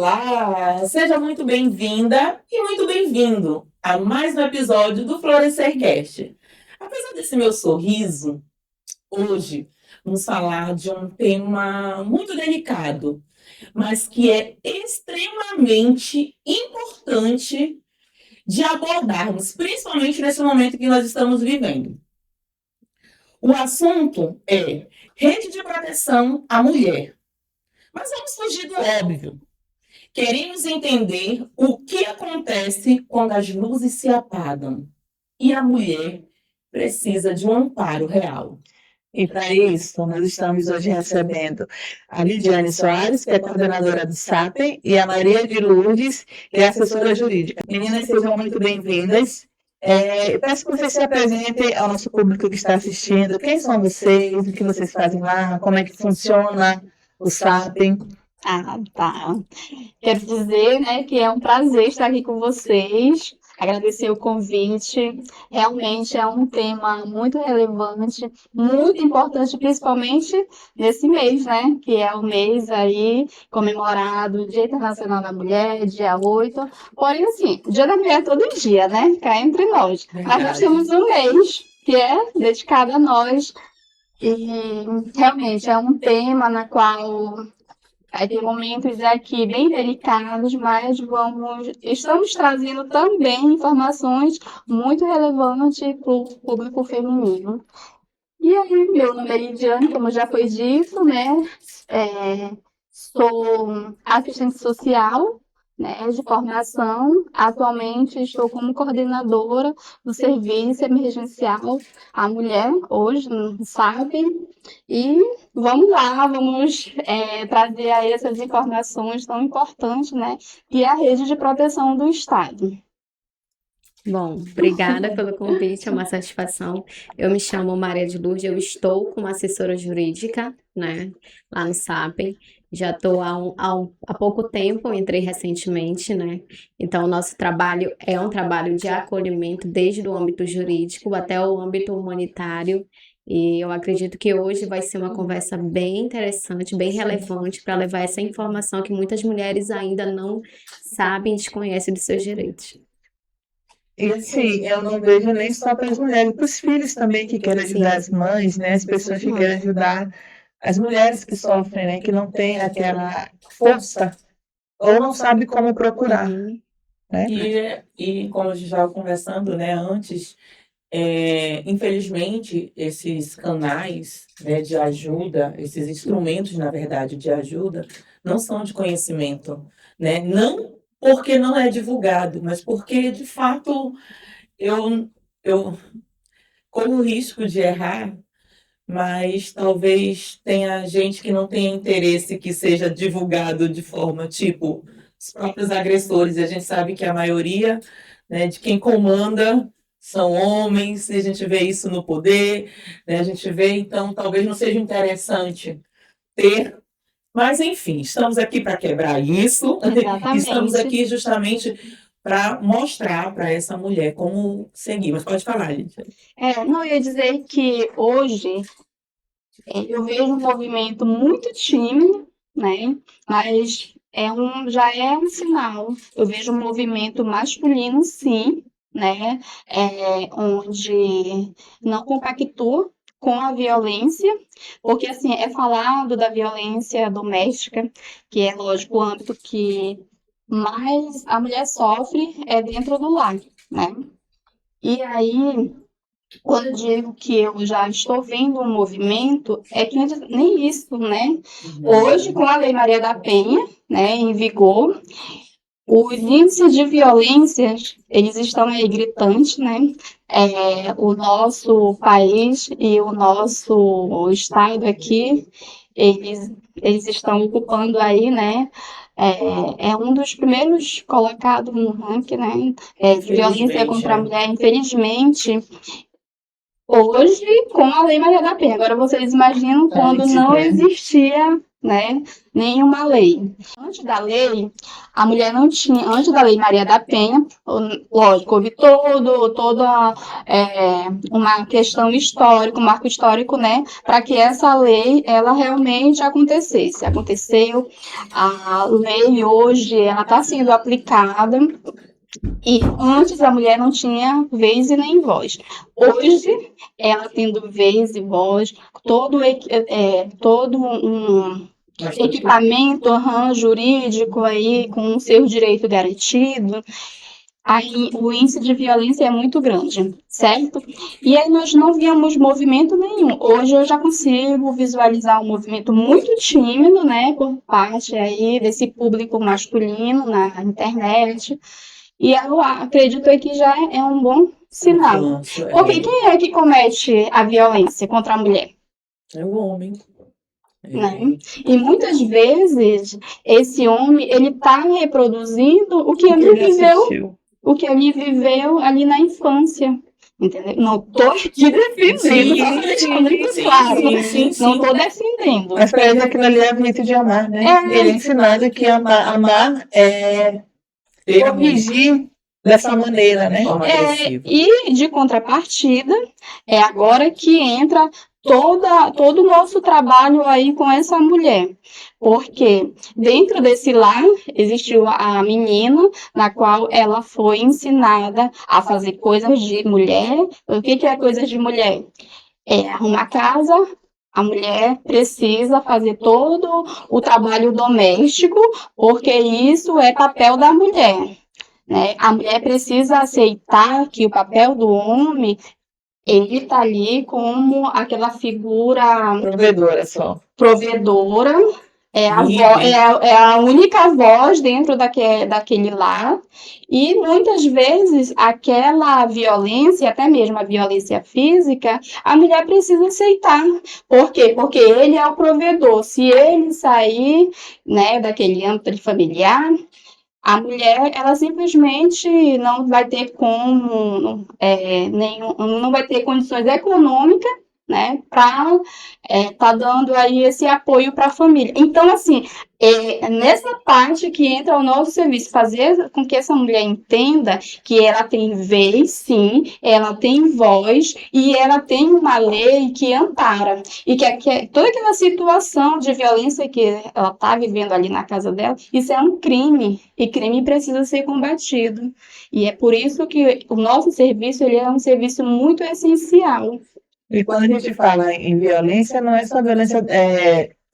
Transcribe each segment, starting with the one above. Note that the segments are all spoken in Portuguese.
Olá! Seja muito bem-vinda e muito bem-vindo a mais um episódio do FlorescerCast. Apesar desse meu sorriso, hoje vamos falar de um tema muito delicado, mas que é extremamente importante de abordarmos, principalmente nesse momento que nós estamos vivendo. O assunto é rede de proteção à mulher. Mas vamos fugir do óbvio. Queremos entender o que acontece quando as luzes se apagam e a mulher precisa de um amparo real. E para isso, nós estamos hoje recebendo a Lidiane Soares, que é coordenadora do SAPEN, e a Maria de Lourdes, que é assessora jurídica. Meninas, sejam muito bem-vindas. Eu peço que vocês se apresentem ao nosso público que está assistindo. Quem são vocês? O que vocês fazem lá? Como é que funciona o SAPEN? Tá. Quero dizer, né, que é um prazer estar aqui com vocês. Agradecer o convite. Realmente é um tema muito relevante, muito importante, principalmente nesse mês, né? Que é o mês aí comemorado, Dia Internacional da Mulher, dia 8. Porém, assim, Dia da Mulher é todo dia, né? Cá entre nós. Mas nós temos um mês que é dedicado a nós. E realmente é um tema na qual vai ter momentos aqui bem delicados, mas estamos trazendo também informações muito relevantes para o público feminino. E aí, meu nome é Lidiane, como já foi dito, né? Sou assistente social, né, de formação. Atualmente estou como coordenadora do serviço emergencial à mulher, hoje, no SAP. E vamos lá, vamos trazer aí essas informações tão importantes, né, que é a rede de proteção do Estado. Bom, obrigada pelo convite, é uma satisfação. Eu me chamo Maria de Lourdes, eu estou como assessora jurídica, né, lá no SAPEN. Já estou há pouco tempo, entrei recentemente, né? Então, o nosso trabalho é um trabalho de acolhimento desde o âmbito jurídico até o âmbito humanitário. E eu acredito que hoje vai ser uma conversa bem interessante, bem relevante para levar essa informação que muitas mulheres ainda não sabem e desconhecem dos seus direitos. E assim, eu não vejo nem só para as mulheres, para os filhos também que querem ajudar as mães, né? As pessoas que querem ajudar as mulheres que sofrem, né? Que não têm aquela força ou não sabem como procurar, né? E como a gente estava conversando, né, antes, infelizmente, esses canais, né, de ajuda, esses instrumentos, na verdade, de ajuda, não são de conhecimento, né? Não porque não é divulgado, mas porque, de fato, eu corro o risco de errar, mas talvez tenha gente que não tenha interesse que seja divulgado de forma, tipo, os próprios agressores, e a gente sabe que a maioria, né, de quem comanda são homens, e a gente vê isso no poder, né, a gente vê, então, talvez não seja interessante ter, mas enfim, estamos aqui para quebrar isso, estamos aqui justamente para mostrar para essa mulher como seguir. Mas pode falar, Lídia. Não, eu ia dizer que hoje eu vejo um movimento muito tímido, né? Mas já é um sinal. Eu vejo um movimento masculino, sim, né? Onde não compactua com a violência, porque assim é falado da violência doméstica, que é lógico o âmbito que mais a mulher sofre é dentro do lar, né? E aí, quando eu digo que eu já estou vendo um movimento, é que nem isso, né? Hoje, com a Lei Maria da Penha, né, em vigor, os índices de violência, eles estão aí gritantes, né? O nosso país e o nosso estado aqui, eles estão ocupando aí, né? É um dos primeiros colocados no ranking, né? De violência contra a mulher, infelizmente. Hoje, com a Lei Maria da Penha. Agora, vocês imaginam quando não existia né, nenhuma lei. Antes da lei, a mulher não tinha, antes da Lei Maria da Penha, lógico, houve toda uma questão histórica, um marco histórico, né, para que essa lei, ela realmente acontecesse. Aconteceu, a lei hoje, ela está sendo aplicada, e antes a mulher não tinha vez e nem voz. Hoje, ela tendo vez e voz, todo um equipamento jurídico aí, com o seu direito garantido, aí o índice de violência é muito grande, certo? E aí nós não víamos movimento nenhum. Hoje eu já consigo visualizar um movimento muito tímido, né, por parte aí desse público masculino na internet. E eu acredito que já é um bom sinal. Nossa, Porque quem é que comete a violência contra a mulher? é o homem. Né? E muitas vezes esse homem ele está reproduzindo o que ele viveu ali na infância. Entendeu? Não estou aqui defendendo, deixar muito claro. Não estou defendendo. Mas para ele aquilo ali é bonito de amar, né? Ele é ensinado que amar é corrigir dessa maneira, né? E de contrapartida, é agora que entra todo o nosso trabalho aí com essa mulher. Porque dentro desse lar existiu a menina, na qual ela foi ensinada a fazer coisas de mulher. O que é coisas de mulher? É arrumar casa. A mulher precisa fazer todo o trabalho doméstico, porque isso é papel da mulher. Né? A mulher precisa aceitar que o papel do homem, ele está ali como aquela figura provedora, é a única voz dentro daquele lar, e muitas vezes aquela violência, até mesmo a violência física, a mulher precisa aceitar. Por quê? Porque ele é o provedor. Se ele sair, né, daquele âmbito familiar, a mulher, ela simplesmente não vai ter como, não vai ter condições econômicas, né, para tá dando aí esse apoio para a família. Então, assim, nessa parte que entra o nosso serviço, fazer com que essa mulher entenda que ela tem vez, sim, ela tem voz e ela tem uma lei que ampara. E que toda aquela situação de violência que ela está vivendo ali na casa dela, isso é um crime, e crime precisa ser combatido. E é por isso que o nosso serviço, ele é um serviço muito essencial. E quando a gente fala em violência, não é só violência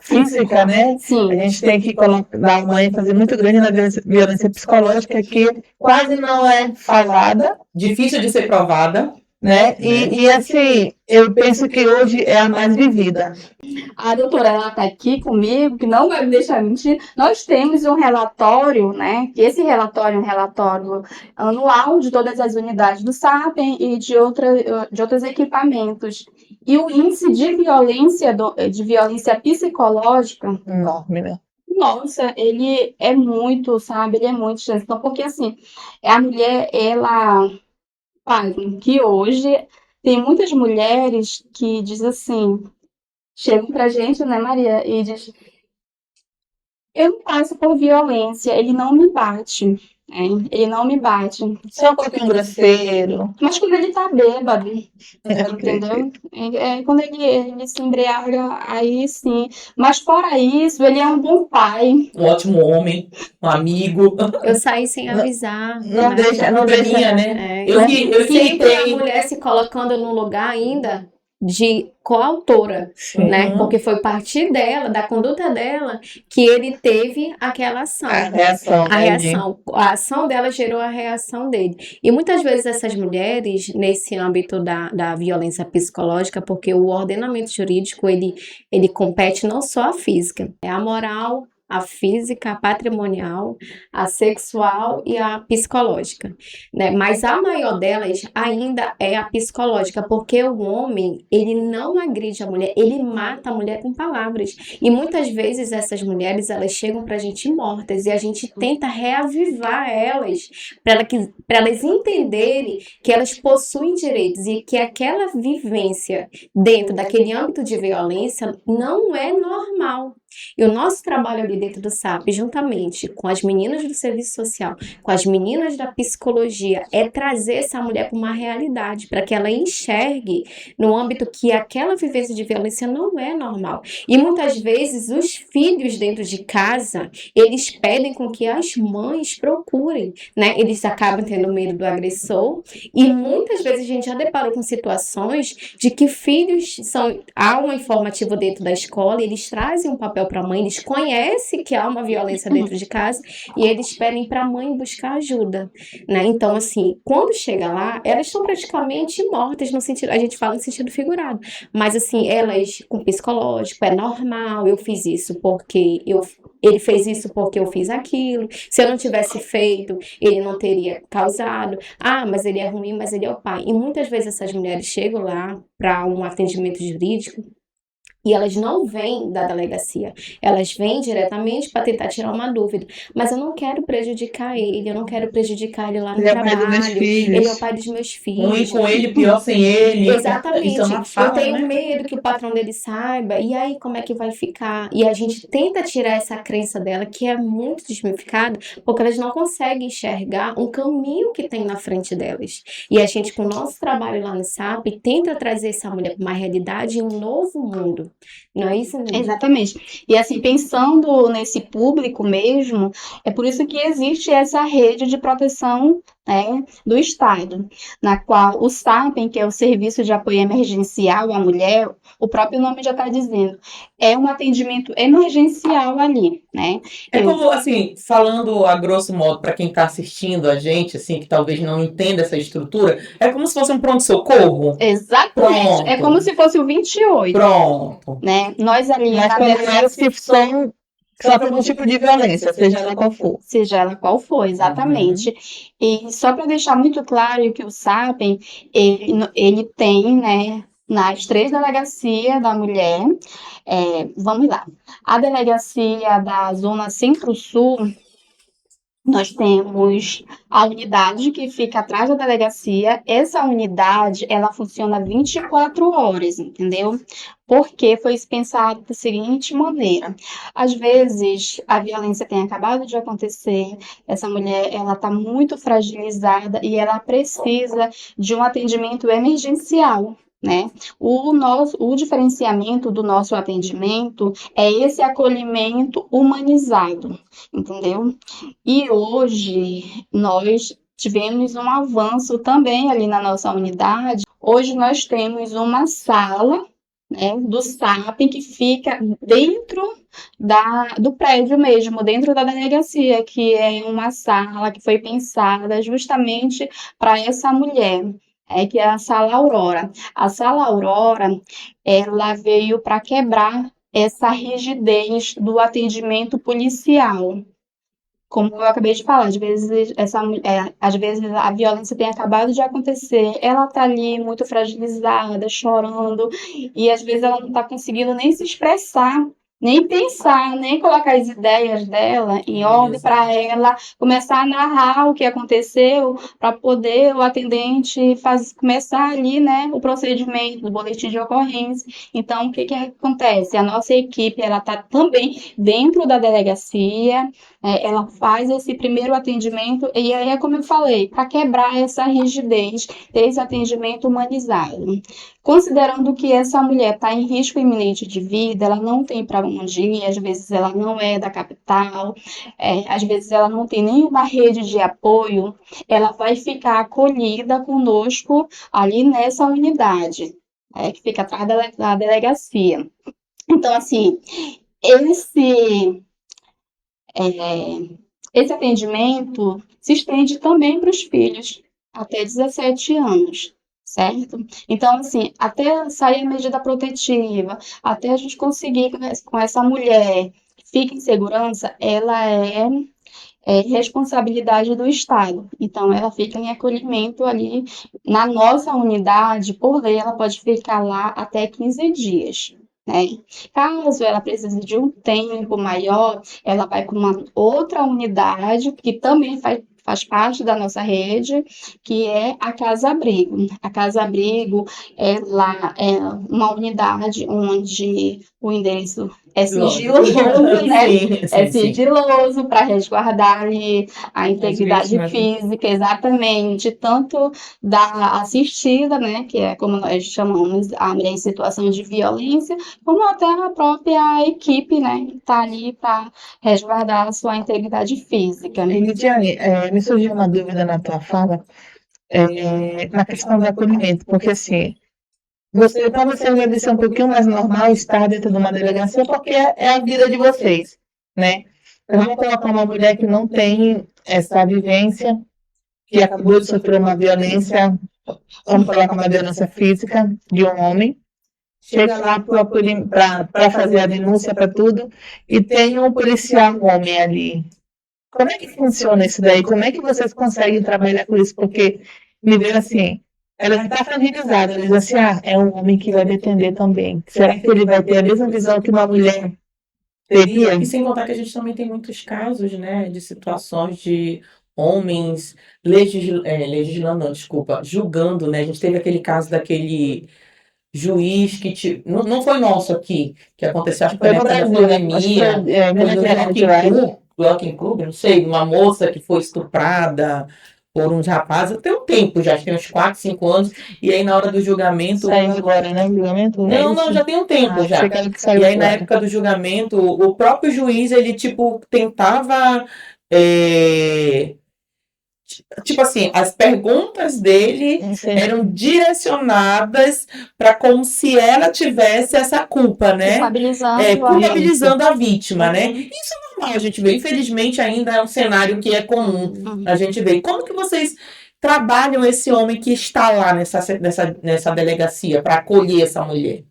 física, né? Sim. A gente tem que dar uma ênfase muito grande na violência psicológica, que quase não é falada. Difícil de ser provada. Né? E assim, eu penso que hoje é a mais vivida. A doutora, ela está aqui comigo, que não vai me deixar mentir. Nós temos um relatório, né? Que esse relatório é um relatório anual de todas as unidades do SAPEN e de outros equipamentos. E o índice de violência psicológica, enorme, né? Nossa, ele é muito, sabe? Ele é muito extenso. Então, porque assim, a mulher, ela que hoje tem muitas mulheres que dizem assim, chegam pra gente, né, Maria, e diz: eu não passo por violência, ele não me bate, ele não me bate. Só um pouquinho grosseiro. Mas quando ele tá bêbado, entendeu? Quando ele se embriaga, aí sim. Mas fora isso, ele é um bom pai. Um ótimo homem, um amigo. Eu saí sem avisar. Não deixa, né? Eu sempre a tentei. mulher se colocando no lugar ainda de coautora, né? Porque foi partir dela, da conduta dela, que ele teve aquela ação. A ação dela gerou a reação dele. E muitas vezes essas mulheres, nesse âmbito da violência psicológica, porque o ordenamento jurídico, ele compete não só a física, é a moral, a física, a patrimonial, a sexual e a psicológica, né? Mas a maior delas ainda é a psicológica, porque o homem, ele não agride a mulher, ele mata a mulher com palavras. E muitas vezes essas mulheres, elas chegam pra gente mortas e a gente tenta reavivar elas, para elas entenderem que elas possuem direitos e que aquela vivência dentro daquele âmbito de violência não é normal. E o nosso trabalho ali dentro do SAP, juntamente com as meninas do serviço social, com as meninas da psicologia, é trazer essa mulher para uma realidade, para que ela enxergue no âmbito que aquela vivência de violência não é normal. E muitas vezes os filhos dentro de casa, eles pedem com que as mães procurem, né? Eles acabam tendo medo do agressor e muitas vezes a gente já deparou com situações de que filhos há um informativo dentro da escola, eles trazem um papel para a mãe, eles conhecem que há uma violência dentro de casa e eles pedem para a mãe buscar ajuda, né? Então, assim, quando chega lá, elas estão praticamente mortas no sentido, a gente fala no sentido figurado, mas assim, elas com psicológico, é normal, eu fiz isso porque ele fez isso porque eu fiz aquilo. Se eu não tivesse feito, ele não teria causado. Ah, mas ele é ruim, mas ele é o pai. E muitas vezes essas mulheres chegam lá para um atendimento jurídico e elas não vêm da delegacia, elas vêm diretamente para tentar tirar uma dúvida. Mas eu não quero prejudicar ele, eu não quero prejudicar ele lá no Ele é o pai dos meus trabalho, ele é o filhos. pai dos meus Ruim filhos. com ele, pior sem ele. Exatamente. Isso é uma Eu fala, tenho né? medo que o patrão dele saiba, e aí como é que vai ficar? E a gente tenta tirar essa crença dela, que é muito desmistificada, porque elas não conseguem enxergar um caminho que tem na frente delas. E a gente, com o nosso trabalho lá no SAP, tenta trazer essa mulher para uma realidade e um novo mundo. Não é isso, Nilda? Exatamente. E assim, pensando nesse público mesmo, é por isso que existe essa rede de proteção, né, do Estado, na qual o SAPEM, que é o Serviço de Apoio Emergencial à Mulher, o próprio nome já está dizendo, é um atendimento emergencial ali, né? É Eu- como, assim, falando a grosso modo, para quem está assistindo a gente, assim, que talvez não entenda essa estrutura, é como se fosse um pronto-socorro. Exatamente. É Pronto. como se fosse o 28, Pronto. né? Nós ali Mas na para mulheres delegacia, que sofrem algum tipo de violência, seja ela qual for. seja ela qual for, exatamente. E só para deixar muito claro que o SAPEM, ele tem, né, nas 3 delegacias da mulher, vamos lá, a delegacia da Zona Centro-Sul, nós temos a unidade que fica atrás da delegacia. Essa unidade, ela funciona 24 horas, entendeu? Porque foi pensado da seguinte maneira. Às vezes, a violência tem acabado de acontecer, essa mulher, ela está muito fragilizada e ela precisa de um atendimento emergencial, né? O diferenciamento do nosso atendimento é esse acolhimento humanizado, entendeu? E hoje nós tivemos um avanço também ali na nossa unidade. Hoje nós temos uma sala, né, do SAP que fica dentro do prédio mesmo, dentro da delegacia, que é uma sala que foi pensada justamente para essa mulher. Que é a Sala Aurora. A Sala Aurora, ela veio para quebrar essa rigidez do atendimento policial. Como eu acabei de falar, às vezes a violência tem acabado de acontecer, ela tá ali muito fragilizada, chorando, e às vezes ela não está conseguindo nem se expressar, nem pensar, nem colocar as ideias dela em ordem para ela começar a narrar o que aconteceu, para poder o atendente começar ali, né, o procedimento do boletim de ocorrência. Então, o que acontece? A nossa equipe, ela está também dentro da delegacia, ela faz esse primeiro atendimento, e aí é como eu falei, para quebrar essa rigidez, ter esse atendimento humanizado. Considerando que essa mulher está em risco iminente de vida, ela não tem para onde ir, às vezes ela não é da capital, às vezes ela não tem nenhuma rede de apoio, ela vai ficar acolhida conosco ali nessa unidade, que fica atrás da delegacia. Então, assim, esse atendimento se estende também para os filhos até 17 anos, certo? Então, assim, até sair a medida protetiva, até a gente conseguir com essa mulher que fica em segurança, ela é responsabilidade do Estado. Então, ela fica em acolhimento ali na nossa unidade, por lei, ela pode ficar lá até 15 dias. Né? Caso ela precise de um tempo maior, ela vai para uma outra unidade que também faz parte da nossa rede, que é a Casa Abrigo. A Casa Abrigo é uma unidade onde o endereço é sigiloso, né? Sim, É sim, sim. sigiloso para resguardar ali a integridade vítimas, né? física, exatamente, tanto da assistida, né, que é como nós chamamos a mulher em situação de violência, como até a própria equipe, né, que está ali para resguardar a sua integridade física. E, Lidiane, me surgiu uma dúvida na tua fala, na questão do acolhimento, porque assim, para você deve ser um pouquinho mais normal estar dentro de uma delegacia, porque é a vida de vocês, né? Vamos colocar uma mulher que não tem essa vivência, que acabou de sofrer uma violência, vamos colocar uma violência física de um homem, chega lá para fazer a denúncia para tudo, e tem um policial homem ali. Como é que funciona isso daí? Como é que vocês conseguem trabalhar com isso? Porque me veio assim, ela já está fragilizada, ela diz assim, é um homem que vai defender também. Será que ele vai ter a mesma visão que uma mulher teria? E sem contar que a gente também tem muitos casos, né, de situações de homens legislando, não, desculpa, julgando, né? A gente teve aquele caso daquele juiz não foi nosso aqui, que aconteceu, acho que foi na Foi no época da Brasil, né? Acho que pandemia, foi foi no na Jockey internet, Club, Jockey Club, não sei, uma moça que foi estuprada por uns rapazes, tem um tempo já, acho que tem uns 4, 5 anos, e aí na hora do julgamento... Saiu agora, né? O julgamento? É Não, isso? já tem um tempo já. Achei que era que saiu E aí, na agora. época do julgamento, o próprio juiz, ele, tipo, tentava... é, Tipo assim, as perguntas dele eram direcionadas para como se ela tivesse essa culpa, né? Culpabilizando Culpabilizando a vítima, né? Uhum. Isso é normal, a gente vê. Infelizmente, ainda é um cenário que é comum a gente ver. Como que vocês trabalham esse homem que está lá nessa delegacia para acolher essa mulher?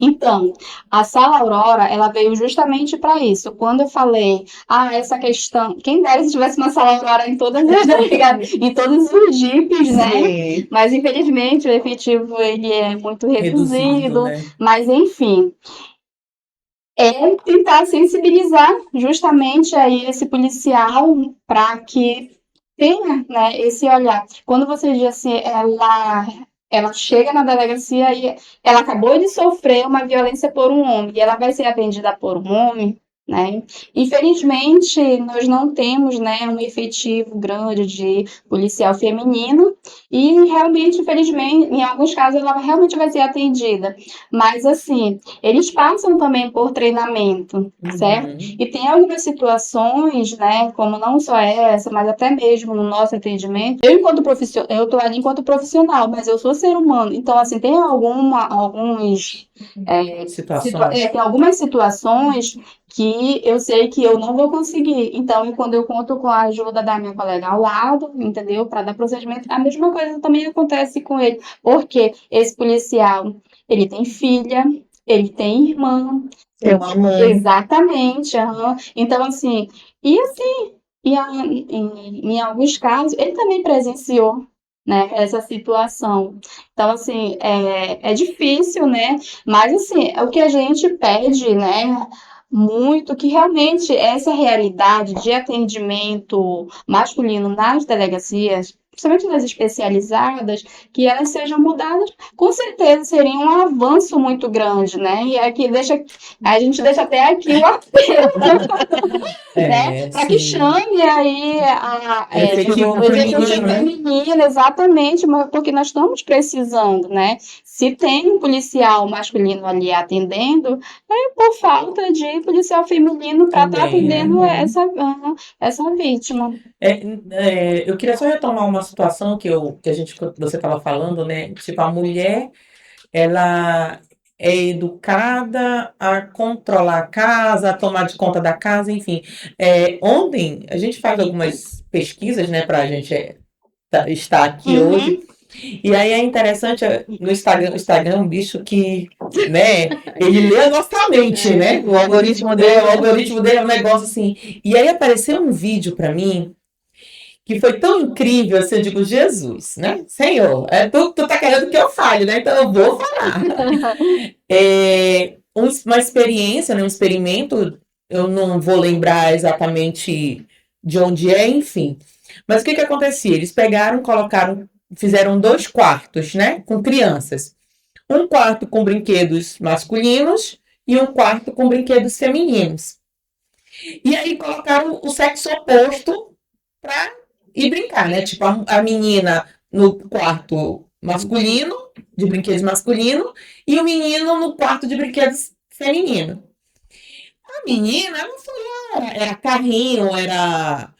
Então, a Sala Aurora, ela veio justamente para isso. Quando eu falei, essa questão, quem dera se tivesse uma Sala Aurora em todas as delegacias, em todos os jipes, né? Sim. Mas infelizmente o efetivo ele é muito reduzido, né? mas enfim, é tentar sensibilizar justamente aí esse policial para que tenha, né, esse olhar. Quando você diz assim, ela chega na delegacia e ela acabou de sofrer uma violência por um homem e ela vai ser atendida por um homem, né? Infelizmente, nós não temos, né, um efetivo grande de policial feminino e realmente, infelizmente, em alguns casos ela realmente vai ser atendida. Mas assim, eles passam também por treinamento, certo? E tem algumas situações, né, como não só essa, mas até mesmo no nosso atendimento. Eu, enquanto profissional, eu estou ali enquanto profissional, mas eu sou ser humano. Então, assim, tem tem algumas situações que eu sei que eu não vou conseguir. Então, quando eu conto com a ajuda da minha colega ao lado, entendeu? Para dar procedimento, a mesma coisa também acontece com ele. Porque esse policial, ele tem filha, ele tem irmã. Tem uma mãe. Exatamente. Então, assim, em alguns casos, ele também presenciou, né, essa situação. Então, assim, é difícil, né? Mas, assim, é o que a gente pede, né? Muito que realmente essa realidade de atendimento masculino nas delegacias, principalmente nas especializadas, que elas sejam mudadas, com certeza seria um avanço muito grande, né? E aqui a gente deixa até aqui o apelo, né? Para que chame aí o efetivo o executivo feminino, né? feminino, exatamente, porque nós estamos precisando, né? Se tem um policial masculino ali atendendo, é por falta de policial feminino para estar Também, atendendo essa vítima. Eu queria só retomar uma situação que você estava falando, né? Tipo, a mulher, ela é educada a controlar a casa, a tomar de conta da casa, enfim. Ontem, a gente faz algumas pesquisas, né, para a gente estar aqui hoje. E aí é interessante, no Instagram é um bicho que, né, ele lê a nossa mente, né? O algoritmo dele É um negócio assim. E aí apareceu um vídeo para mim que foi tão incrível, assim, eu digo, Jesus, né? Senhor, tu tá querendo que eu fale, né? Então eu vou falar. Uma experiência, né? Um experimento, eu não vou lembrar exatamente de onde é, enfim. Mas o que que acontecia? Eles pegaram, colocaram, fizeram 2 quartos, né, com crianças. Um quarto com brinquedos masculinos e um quarto com brinquedos femininos. E aí colocaram o sexo oposto para ir brincar, né? Tipo, a menina no quarto masculino, de brinquedos masculino, e o menino no quarto de brinquedos feminino. A menina, ela foi lá, era carrinho, era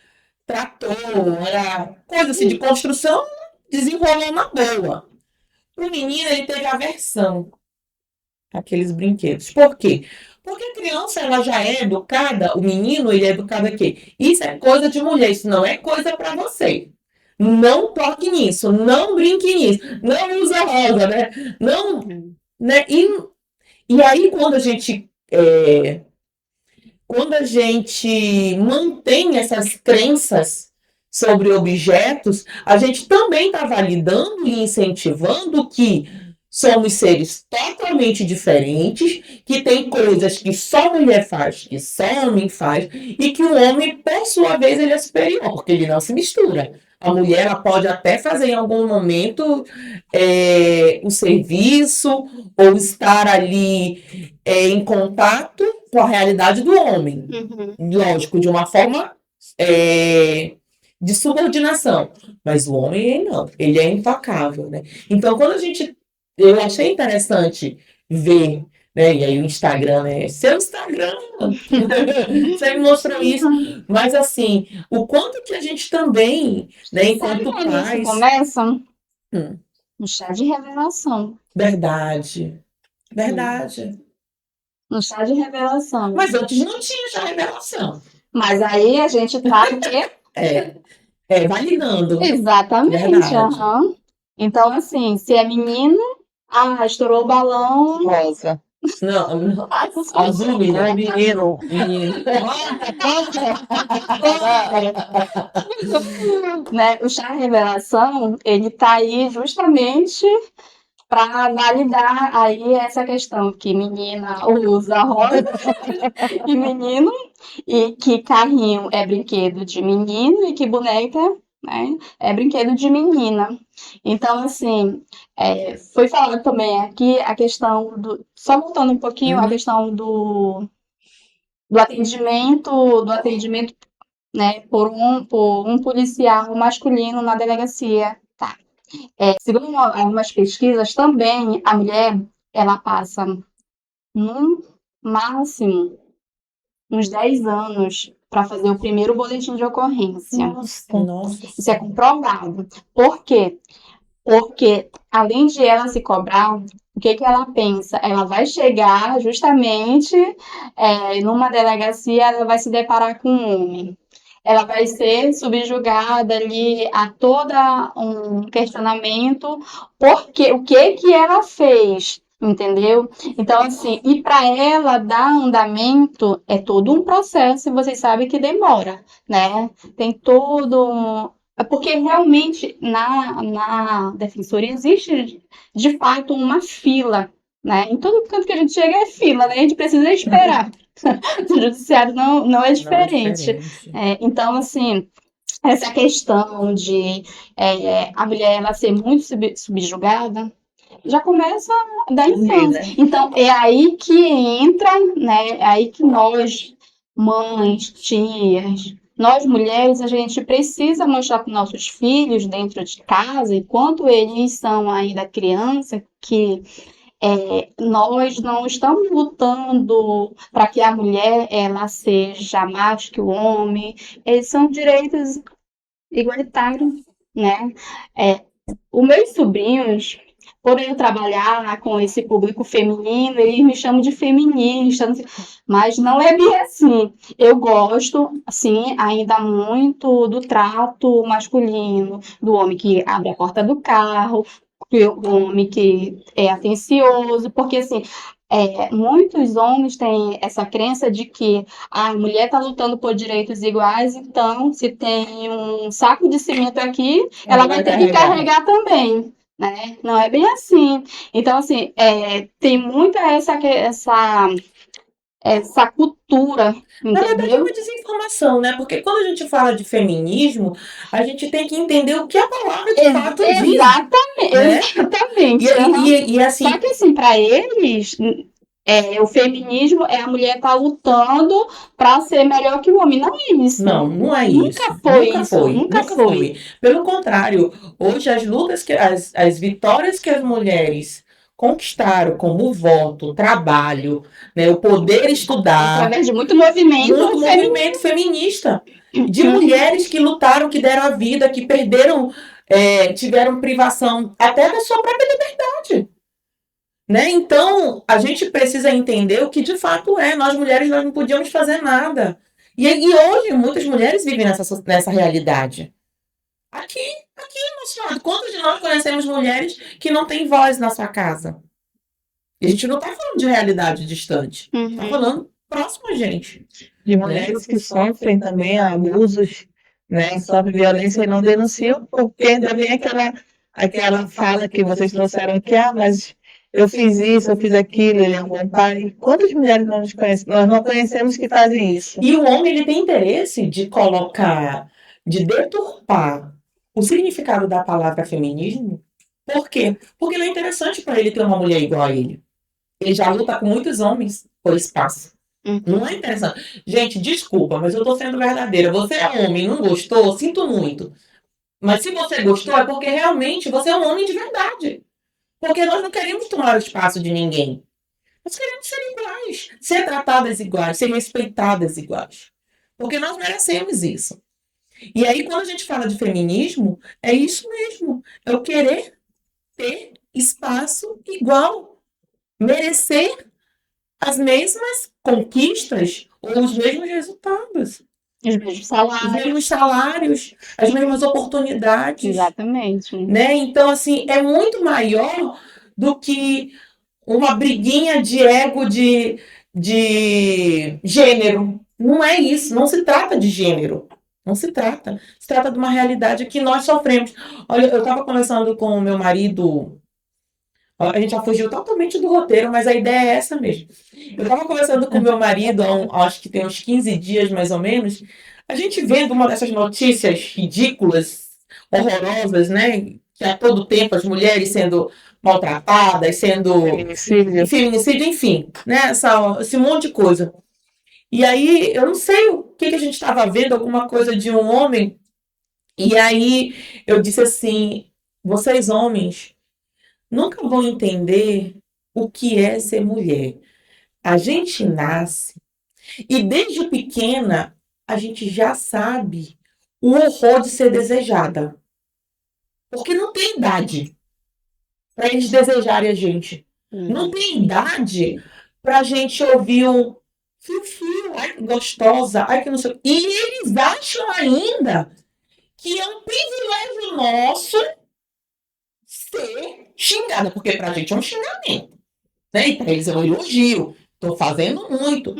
trator, era coisa assim de construção, desenrolou na boa. O menino, ele teve aversão àqueles brinquedos. Por quê? Porque a criança, ela já é educada, o menino, ele é educado aqui. Isso é coisa de mulher, isso não é coisa para você. Não toque nisso, não brinque nisso, não usa rosa, né? Não, né? E aí, quando a gente mantém essas crenças sobre objetos, a gente também está validando e incentivando que somos seres totalmente diferentes, que tem coisas que só mulher faz, que só homem faz, e que o homem, por sua vez, ele é superior, porque ele não se mistura. A mulher ela pode até fazer em algum momento o serviço ou estar ali em contato com a realidade do homem. Lógico, de uma forma de subordinação. Mas o homem, ele não. Ele é intocável, né? Então, eu achei interessante ver, né? E aí o Instagram, né? Seu Instagram! Você me mostrou isso. Mas, assim, o quanto que a gente também, né? Enquanto Sabe quando isso pais... começa? Hum, No chá de revelação. verdade. Verdade. No chá de revelação. Mas antes não tinha já revelação. Mas aí a gente tá o quê? Validando. Exatamente. Verdade. Aham. Então, assim, se é menino, estourou o balão. Rosa. Não, azul, É menino. menino. Né? O chá revelação, ele tá aí justamente para validar aí essa questão que menina usa rosa e menino, e que carrinho é brinquedo de menino e que boneca, né, é brinquedo de menina. Então, assim, foi falado também aqui a questão do... Só voltando um pouquinho, a questão do atendimento, né, por um policial masculino na delegacia. Tá. Segundo algumas pesquisas, também a mulher ela passa no máximo uns 10 anos para fazer o primeiro boletim de ocorrência. Nossa. Isso é comprovado. Por quê? Porque além de ela se cobrar, o que que ela pensa? Ela vai chegar justamente numa delegacia, ela vai se deparar com um homem. Ela vai ser subjugada ali a todo um questionamento, porque o que que ela fez, entendeu? Então, assim, e para ela dar andamento é todo um processo, e vocês sabem que demora, né? Tem porque realmente na defensoria existe de fato uma fila, né? Em todo canto que a gente chega é fila, né? A gente precisa esperar. O judiciário não é diferente. Então, assim, essa questão de a mulher ela ser muito subjugada já começa da infância. Então, é aí que entra, né? É aí que nós, mães, tias, nós mulheres, a gente precisa mostrar para os nossos filhos dentro de casa, enquanto eles são ainda criança, que nós não estamos lutando para que a mulher ela seja mais que o homem. Eles são direitos igualitários, né? Os meus sobrinhos, por eu trabalhar com esse público feminino, eles me chamam de feminista, mas não é bem assim. Eu gosto, assim, ainda muito do trato masculino, do homem que abre a porta do carro, do homem que é atencioso, porque, assim, muitos homens têm essa crença de que a mulher está lutando por direitos iguais, então, se tem um saco de cimento aqui, ela vai ter que carregar também. Né? Não é bem assim. Então, assim, tem muita essa cultura, Na verdade, é entendeu? uma desinformação, né? Porque quando a gente fala de feminismo, a gente tem que entender o que a palavra de fato diz, Exatamente, né? exatamente. E Só assim, que assim, para eles, o feminismo é a mulher tá lutando para ser melhor que o homem. Não é isso. não é Nunca isso. foi Nunca isso, foi, nunca nunca foi. foi. Pelo contrário, hoje as lutas as vitórias que as mulheres conquistaram, como o voto, o trabalho, né, o poder estudar, Através de muito movimento muito movimento feminista, de mulheres que lutaram, que deram a vida, que perderam, tiveram privação até da sua própria liberdade. Né? Então, a gente precisa entender o que de fato é. Nós mulheres nós não podíamos fazer nada. E hoje muitas mulheres vivem nessa realidade. Aqui no nosso lado, quantos de nós conhecemos mulheres que não têm voz na sua casa? E a gente não está falando de realidade distante. Está falando próximo a gente. De mulheres que sofrem também abusos, né? Sofrem violência e não denunciam, porque ainda vem aquela fala que vocês trouxeram aqui, mas eu fiz isso, eu fiz aquilo, ele é um bom pai. Quantas mulheres não nos conhecem? Nós não conhecemos que fazem isso. E o homem ele tem interesse de colocar, de deturpar o significado da palavra feminismo. Por quê? Porque não é interessante para ele ter uma mulher igual a ele. Ele já luta com muitos homens por espaço. Não é interessante. Gente, desculpa, mas eu tô sendo verdadeira. Você é homem, não gostou? Sinto muito. Mas se você gostou, é porque realmente você é um homem de verdade. Porque nós não queremos tomar o espaço de ninguém. Nós queremos ser iguais, ser tratadas iguais, ser respeitadas iguais. Porque nós merecemos isso. E aí, quando a gente fala de feminismo, é isso mesmo. É o querer ter espaço igual. Merecer as mesmas conquistas ou os mesmos resultados. Os mesmos Os salários. mesmos salários, as mesmas oportunidades. Exatamente. Né? Então, assim, é muito maior do que uma briguinha de ego de gênero. Não é isso, não se trata de gênero. Não se trata. Se trata de uma realidade que nós sofremos. Olha, eu estava conversando com o meu marido. A gente já fugiu totalmente do roteiro, mas a ideia é essa mesmo. Eu estava conversando com o meu marido, acho que tem uns 15 dias mais ou menos. A gente vendo uma dessas notícias ridículas, horrorosas, né? Que a todo tempo as mulheres sendo maltratadas, sendo feminicídio, enfim, né? Esse monte de coisa. E aí, eu não sei o que a gente estava vendo, alguma coisa de um homem. E aí eu disse assim: vocês homens nunca vão entender o que é ser mulher. A gente nasce e desde pequena a gente já sabe o horror de ser desejada. Porque não tem idade para eles desejarem a gente. Não tem idade para a gente ouvir um fio, ai que gostosa, ai que não sei. E eles acham ainda que é um privilégio nosso ser xingada, porque pra gente é um xingamento, né? E pra eles é um elogio. Tô fazendo muito.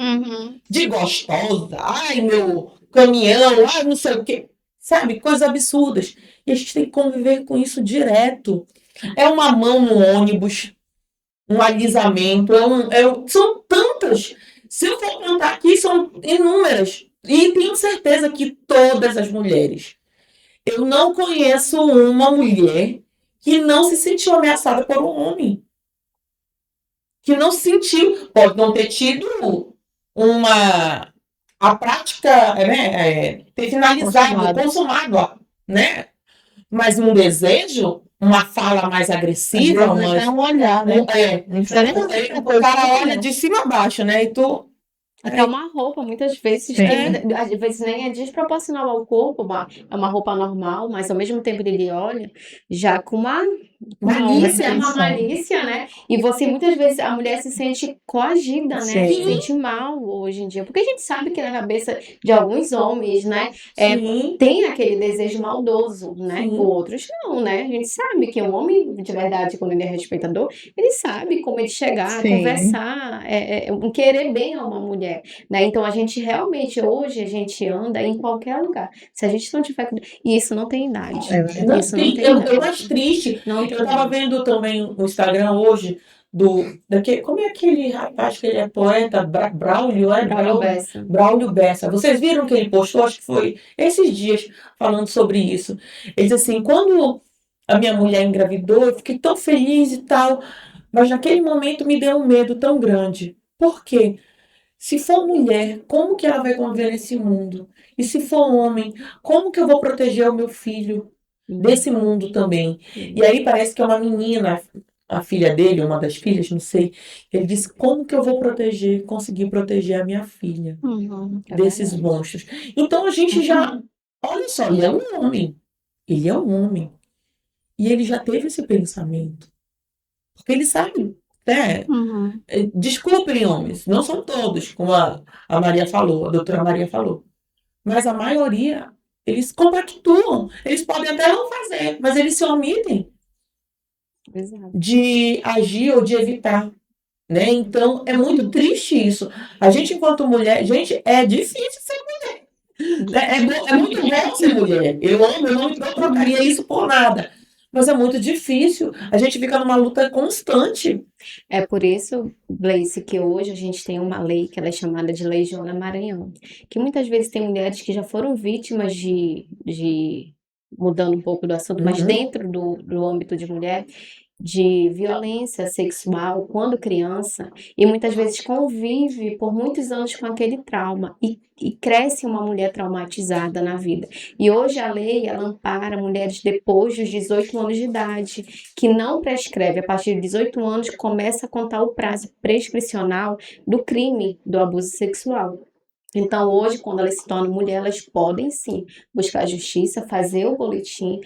De gostosa, ai meu caminhão, ai não sei o quê. Sabe? Coisas absurdas. E a gente tem que conviver com isso direto. É uma mão no ônibus, um alisamento, são tantas. Se eu for contar aqui, são inúmeras. E tenho certeza que todas as mulheres. Eu não conheço uma mulher que não se sentiu ameaçada por um homem. Que não se sentiu. Pode não ter tido a prática, né, ter finalizado, consumado, né? Mas um desejo, uma fala mais agressiva, um olhar, né? O cara olha de cima a baixo, né? E tu. Até uma roupa, muitas vezes, às vezes nem é desproporcional ao corpo, é uma roupa normal, mas ao mesmo tempo ele olha já com uma malícia, né? E você, muitas vezes, a mulher se sente coagida, né? Se sente mal hoje em dia, porque a gente sabe que na cabeça de alguns homens, né, tem aquele desejo maldoso, né? Com outros não, né? A gente sabe que um homem, de verdade, quando ele é respeitador, ele sabe como ele chegar, conversar, querer bem a uma mulher. Né? Então a gente realmente hoje a gente anda em qualquer lugar. Se a gente não tiver e isso não tem idade. Eu mais triste. Eu estava vendo também no Instagram hoje como é aquele rapaz que ele é poeta, Braulio, Braulio Bessa. Braulio Bessa. Vocês viram que ele postou, acho que foi esses dias, falando sobre isso. Ele disse assim, quando a minha mulher engravidou, eu fiquei tão feliz e tal, mas naquele momento me deu um medo tão grande. Por quê? Se for mulher, como que ela vai conviver nesse mundo? E se for homem, como que eu vou proteger o meu filho desse mundo também? E aí parece que é uma menina, a filha dele, uma das filhas, não sei. Ele disse, como que eu vou conseguir proteger a minha filha Uhum. desses monstros? Então a gente já, olha só, ele é um homem. Ele é um homem. E ele já teve esse pensamento. Porque ele sabe, né? Uhum. Desculpem, homens, não são todos, como a Maria falou, a doutora Maria falou. Mas a maioria, eles compactuam. Eles podem até não fazer, mas eles se omitem Exato. de agir ou de evitar. Né? Então, é muito triste isso. A gente, enquanto mulher, gente, é difícil ser mulher. É muito bom ser mulher. Eu amo, eu não trocaria isso por nada. Mas é muito difícil. A gente fica numa luta constante. É por isso, Gleice, que hoje a gente tem uma lei que ela é chamada de Lei Joana Maranhão, que muitas vezes tem mulheres que já foram vítimas mudando um pouco do assunto, mas Uhum. dentro do âmbito de mulher, de violência sexual quando criança, e muitas vezes convive por muitos anos com aquele trauma e cresce uma mulher traumatizada na vida. E hoje a lei, ela ampara mulheres depois dos 18 anos de idade, que não prescreve. A partir de 18 anos começa a contar o prazo prescricional do crime do abuso sexual. Então, hoje, quando elas se tornam mulher, elas podem sim buscar a justiça, fazer o boletim.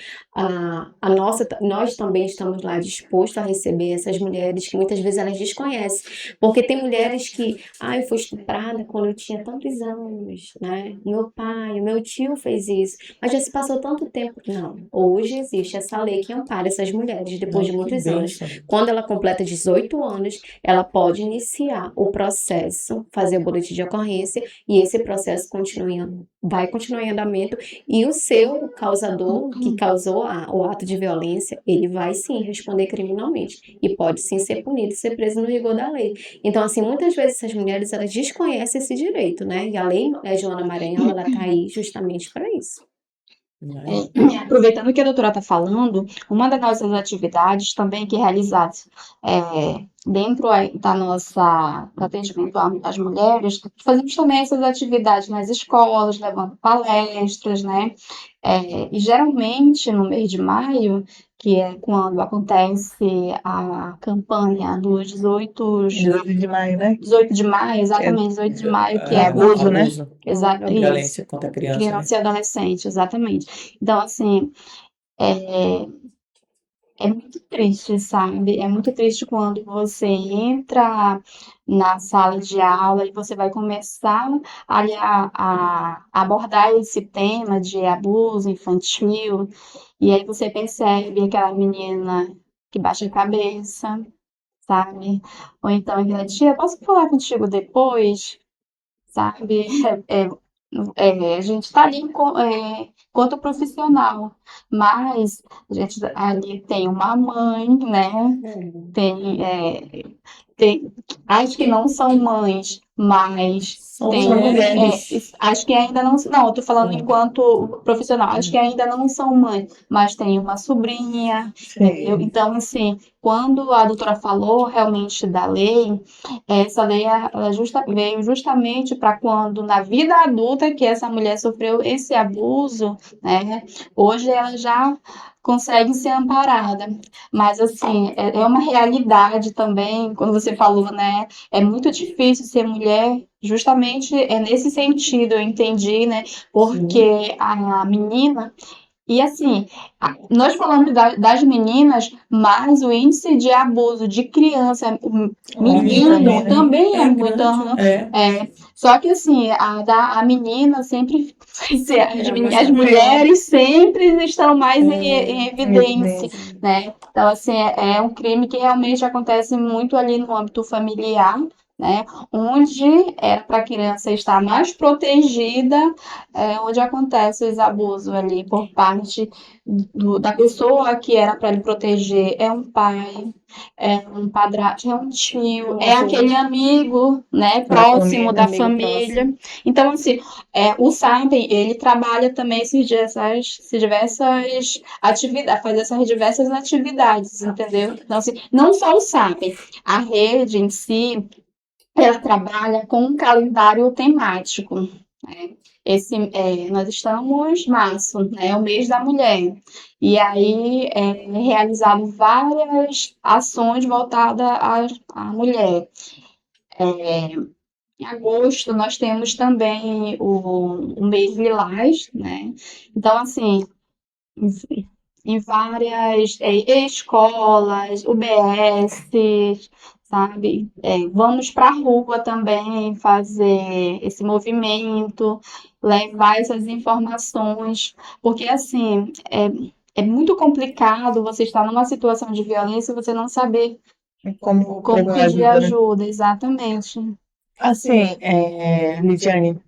Nós também estamos lá dispostos a receber essas mulheres que muitas vezes elas desconhecem. Porque tem mulheres que, eu fui estuprada quando eu tinha tantos anos, né? Meu pai, o meu tio fez isso, mas já se passou tanto tempo. Não, hoje existe essa lei que ampara essas mulheres depois de muitos anos. Quando ela completa 18 anos, ela pode iniciar o processo, fazer o boletim de ocorrência e esse processo vai continuar em andamento e o seu causador, que causou o ato de violência, ele vai sim responder criminalmente e pode sim ser punido e ser preso no rigor da lei. Então, assim, muitas vezes essas mulheres, elas desconhecem esse direito, né? E a Lei Joana Maranhão, ela tá aí justamente para isso. Aproveitando que a doutora está falando, uma das nossas atividades também que é realizada dentro da nossa atendimento às mulheres, fazemos também essas atividades nas escolas, levando palestras, né? E geralmente no mês de maio, que é quando acontece a campanha dos 18 de maio, né? 18 de maio, exatamente, 18 de maio, que é abuso, né? Exato, isso. Violência contra a criança. Criança e adolescente, exatamente. Então, assim, é muito triste, sabe? É muito triste quando você entra na sala de aula e você vai começar a abordar esse tema de abuso infantil, e aí você percebe aquela menina que baixa a cabeça, sabe? Ou então aquela tia, posso falar contigo depois? Sabe? A gente está ali enquanto profissional, mas a gente ali tem uma mãe, né? Tem as que não são mães, mas São tem mulheres. as que ainda não. Não, eu tô falando enquanto profissional, as que ainda não são mães, mas tem uma sobrinha, entendeu? Então, assim, quando a doutora falou realmente da lei, essa lei ela veio justamente para quando, na vida adulta, que essa mulher sofreu esse abuso, né? Hoje ela já consegue ser amparada. Mas, assim, é uma realidade também, quando você falou, né? É muito difícil ser mulher, justamente nesse sentido, eu entendi, né? Porque a menina. E assim, nós falamos das meninas, mas o índice de abuso de criança, menino, também é muito. Só que assim, a menina sempre. As mulheres sempre estão mais em evidência, né? Então, assim, é um crime que realmente acontece muito ali no âmbito familiar, né? Onde era para a criança estar mais protegida, onde acontecem os abusos ali por parte da pessoa que era para lhe proteger, é um pai, é um padrasto, é um tio, é aquele amigo, né, próximo da amigo família. Então, assim, o SAPEN, ele trabalha também essas diversas atividades, faz essas diversas atividades, entendeu? Então, assim, não só o SAPEN, a rede em si, ela trabalha com um calendário temático, né? Nós estamos em março, né, o mês da mulher, e aí é realizado várias ações voltadas à mulher. Em agosto, nós temos também o mês Lilás, né? Então, assim, em várias escolas, UBS, sabe? Vamos para a rua também fazer esse movimento, levar essas informações, porque assim é muito complicado você estar numa situação de violência e você não saber Como como procurar pedir ajuda, né? ajuda, exatamente. Assim, Lidiane,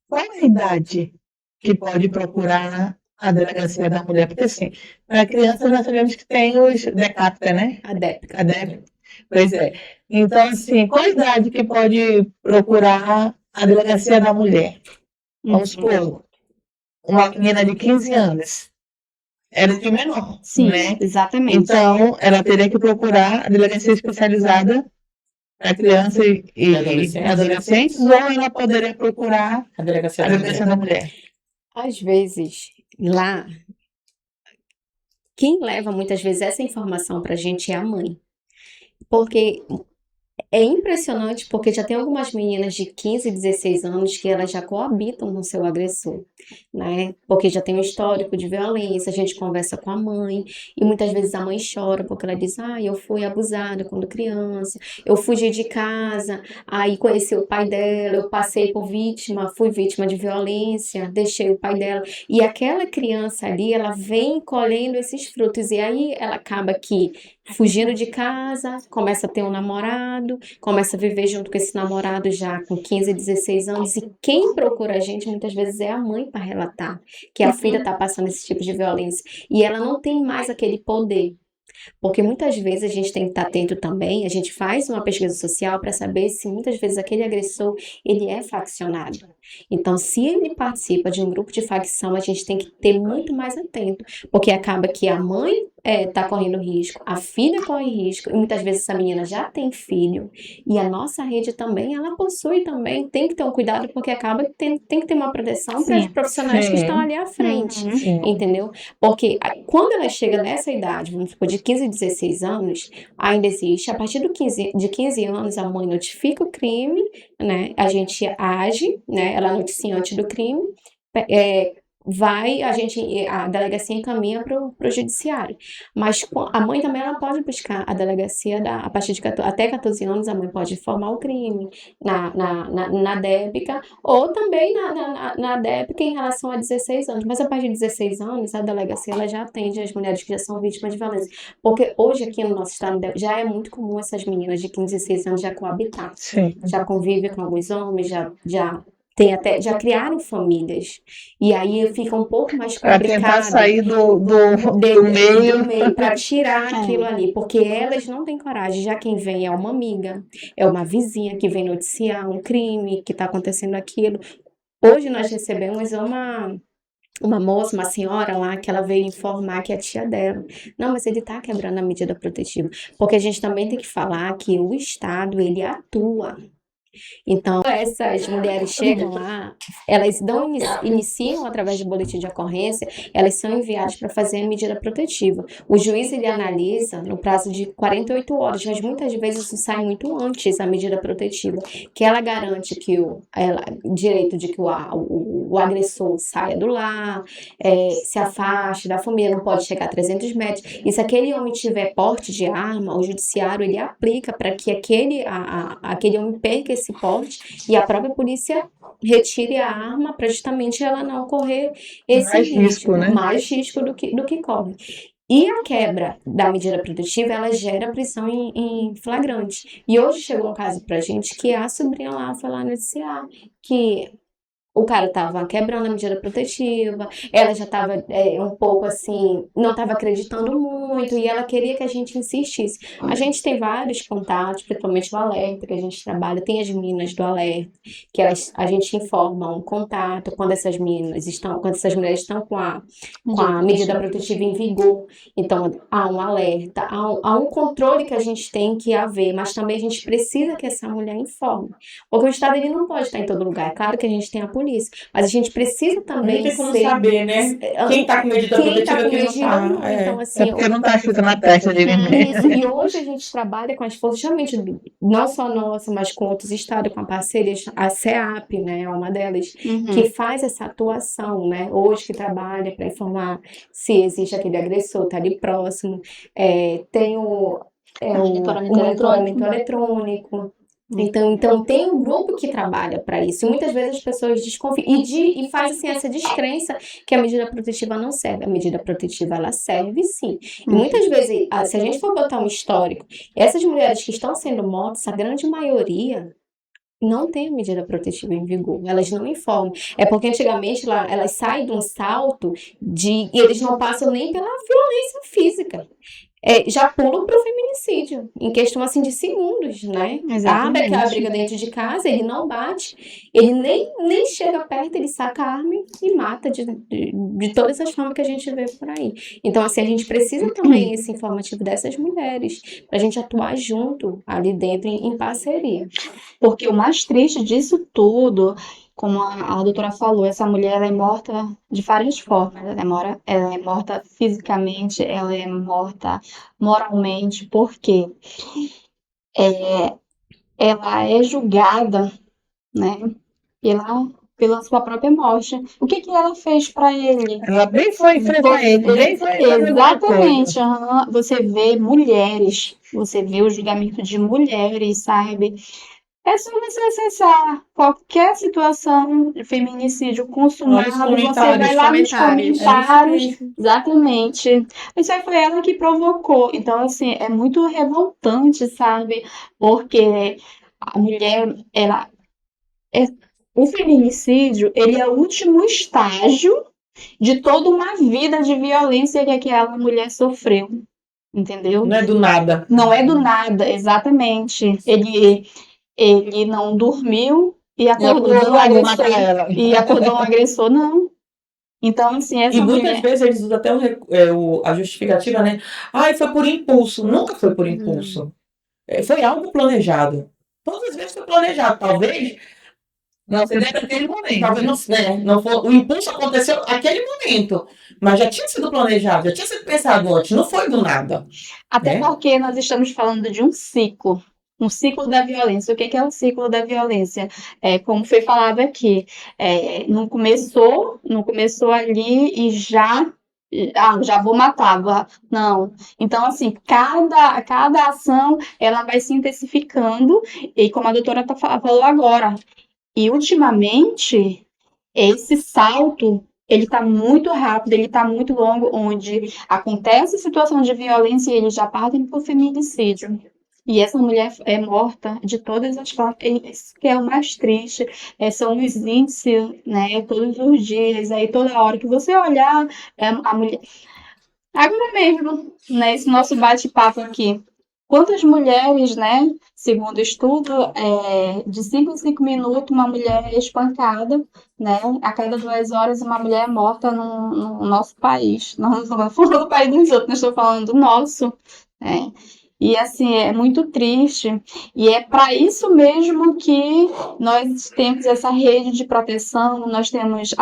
qual a idade que pode procurar a delegacia da mulher? Porque, assim, para criança nós sabemos que tem os DECAPTA, né? Adépica. A DEP. Pois é. Então, assim, qual a idade que pode procurar a delegacia da mulher? Vamos supor, uma menina de 15 anos. Era de menor, Sim, né? exatamente. Então, ela teria que procurar a delegacia especializada para criança e adolescentes, ou ela poderia procurar A delegacia a da delegacia mulher. da mulher. Às vezes, lá, quem leva muitas vezes essa informação pra gente é a mãe. Porque é impressionante, porque já tem algumas meninas de 15, 16 anos que elas já coabitam com seu agressor, né? Porque já tem um histórico de violência, a gente conversa com a mãe, e muitas vezes a mãe chora porque ela diz: ah, eu fui abusada quando criança, eu fugi de casa, aí conheci o pai dela, eu passei por vítima, fui vítima de violência, deixei o pai dela. E aquela criança ali, ela vem colhendo esses frutos, e aí ela acaba que fugindo de casa, começa a ter um namorado, começa a viver junto com esse namorado já com 15, 16 anos, e quem procura a gente muitas vezes é a mãe para relatar que a filha está passando esse tipo de violência, e ela não tem mais aquele poder. Porque muitas vezes a gente tem que estar atento também, a gente faz uma pesquisa social para saber se muitas vezes aquele agressor, ele é faccionado. Então, se ele participa de um grupo de facção, a gente tem que ter muito mais atento, porque acaba que a mãe está correndo risco, a filha corre risco, e muitas vezes essa menina já tem filho, e a nossa rede também, ela possui também, tem que ter um cuidado, porque acaba que tem que ter uma proteção para os Sim. profissionais que estão Sim. ali à frente, Sim. entendeu? Porque quando ela chega nessa idade, vamos supor, de 15, 16 anos, ainda existe, a partir de 15 anos, a mãe notifica o crime, né? A gente age, né? Ela é noticiante do crime, a delegacia encaminha para o judiciário. Mas a mãe também ela pode buscar a delegacia a partir de até 14 anos, a mãe pode informar o crime na DEPCA, ou também na DEPCA em relação a 16 anos. Mas a partir de 16 anos, a delegacia ela já atende as mulheres que já são vítimas de violência. Porque hoje aqui no nosso estado já é muito comum essas meninas de 15, 16 anos já coabitar. Sim. Já convivem com alguns homens, já criaram famílias. E aí fica um pouco mais Para tentar complicado sair do meio. para tirar aquilo ali, porque elas não têm coragem. Já quem vem é uma amiga, é uma vizinha que vem noticiar um crime, que está acontecendo aquilo. Hoje nós recebemos uma moça, uma senhora lá, que ela veio informar que é a tia dela. Não, mas ele tá quebrando a medida protetiva. Porque a gente também tem que falar que o Estado, ele atua. Então, essas mulheres chegam lá, elas iniciam através de boletim de ocorrência, elas são enviadas para fazer a medida protetiva. O juiz ele analisa no prazo de 48 horas, mas muitas vezes isso sai muito antes a medida protetiva, que ela garante que o direito de que o agressor saia do lar, se afaste da família, não pode chegar a 300 metros. E se aquele homem tiver porte de arma, o judiciário ele aplica para que aquele homem perca esse porte e a própria polícia retire a arma para justamente ela não correr esse Mais risco, né? mais risco do que corre. E a quebra da medida protetiva, ela gera prisão em flagrante. E hoje chegou um caso pra gente que a sobrinha lá foi lá noticiar que o cara tava quebrando a medida protetiva, ela já tava um pouco assim, não tava acreditando muito, e ela queria que a gente insistisse. A gente tem vários contatos, principalmente o Alerta, que a gente trabalha, tem as meninas do Alerta, que a gente informa um contato quando essas mulheres estão com a medida protetiva em vigor. Então, há um alerta, há um controle que a gente tem que haver, mas também a gente precisa que essa mulher informe. Porque o Estado ele não pode estar em todo lugar. É claro que a gente tem a polícia, mas a gente precisa Não também tem como ser. saber, né? Quem tá com medida Quem tá protetiva com e quem não medida ou não. tá. Então, É assim, porque não tá escrito na testa de ninguém. isso. E hoje a gente trabalha com as forças, justamente, não só nossa, mas com outros estados, com a parceria, a CEAP, né, é uma delas, que faz essa atuação, né, hoje que trabalha para informar se existe aquele agressor, tá ali próximo. Tem o monitoramento eletrônico. Então tem um grupo que trabalha para isso. E muitas vezes as pessoas desconfiam e faz assim essa descrença que a medida protetiva não serve. A medida protetiva ela serve sim. E muitas vezes, se a gente for botar um histórico, essas mulheres que estão sendo mortas, a grande maioria não tem a medida protetiva em vigor, elas não informam. É porque antigamente elas saem de um salto e eles não passam nem pela violência física. Já pulam para o feminicídio, em questão assim de segundos, né? Abre aquela briga dentro de casa, ele não bate, ele nem chega perto, ele saca a arma e mata de todas as formas que a gente vê por aí. Então, assim, a gente precisa também esse informativo dessas mulheres, para a gente atuar junto ali dentro em parceria. Porque o mais triste disso tudo, como a doutora falou, essa mulher ela é morta de várias formas. Ela é morta fisicamente, ela é morta moralmente, porque ela é julgada, né, pela sua própria morte. O que ela fez para ele? Ela bem foi enfrentar ele, bem foi fazer alguma coisa. Exatamente. Você vê mulheres, você vê o julgamento de mulheres, sabe? É só você acessar qualquer situação de feminicídio consumado, você vai lá nos comentários. Exatamente. Isso aí foi ela que provocou. Então, assim, é muito revoltante, sabe? Porque a mulher, o feminicídio, ele é o último estágio de toda uma vida de violência que aquela mulher sofreu. Entendeu? Não é do nada. Não é do nada, exatamente. Ele não dormiu e acordou um agressor, não. Então, assim, essa E muitas mulher... vezes eles usam até a justificativa, né? Ai, foi por impulso. Nunca foi por impulso. Foi algo planejado. Todas as vezes foi planejado. Talvez Não seria naquele momento. talvez não foi, o impulso aconteceu naquele momento, mas já tinha sido planejado, já tinha sido pensado antes, não foi do nada. Até porque nós estamos falando de um ciclo da violência. O que é o ciclo da violência? Como foi falado aqui, não começou ali e já vou matar, não. Então, assim, cada ação, ela vai se intensificando, e como a doutora falou agora, e ultimamente, esse salto, ele está muito rápido, ele está muito longo, onde acontece situação de violência e eles já partem para o feminicídio. E essa mulher é morta de todas as formas. Isso que é o mais triste. São os índices, né, todos os dias, aí toda hora que você olhar, a mulher... Agora mesmo, nesse nosso bate-papo aqui, quantas mulheres, né, segundo estudo, de 5 em 5 minutos uma mulher é espancada, né, a cada 2 horas uma mulher é morta no nosso país. Nós não estamos falando do país dos outros, nós estamos falando do nosso, né. E assim, é muito triste, e é para isso mesmo que nós temos essa rede de proteção, nós temos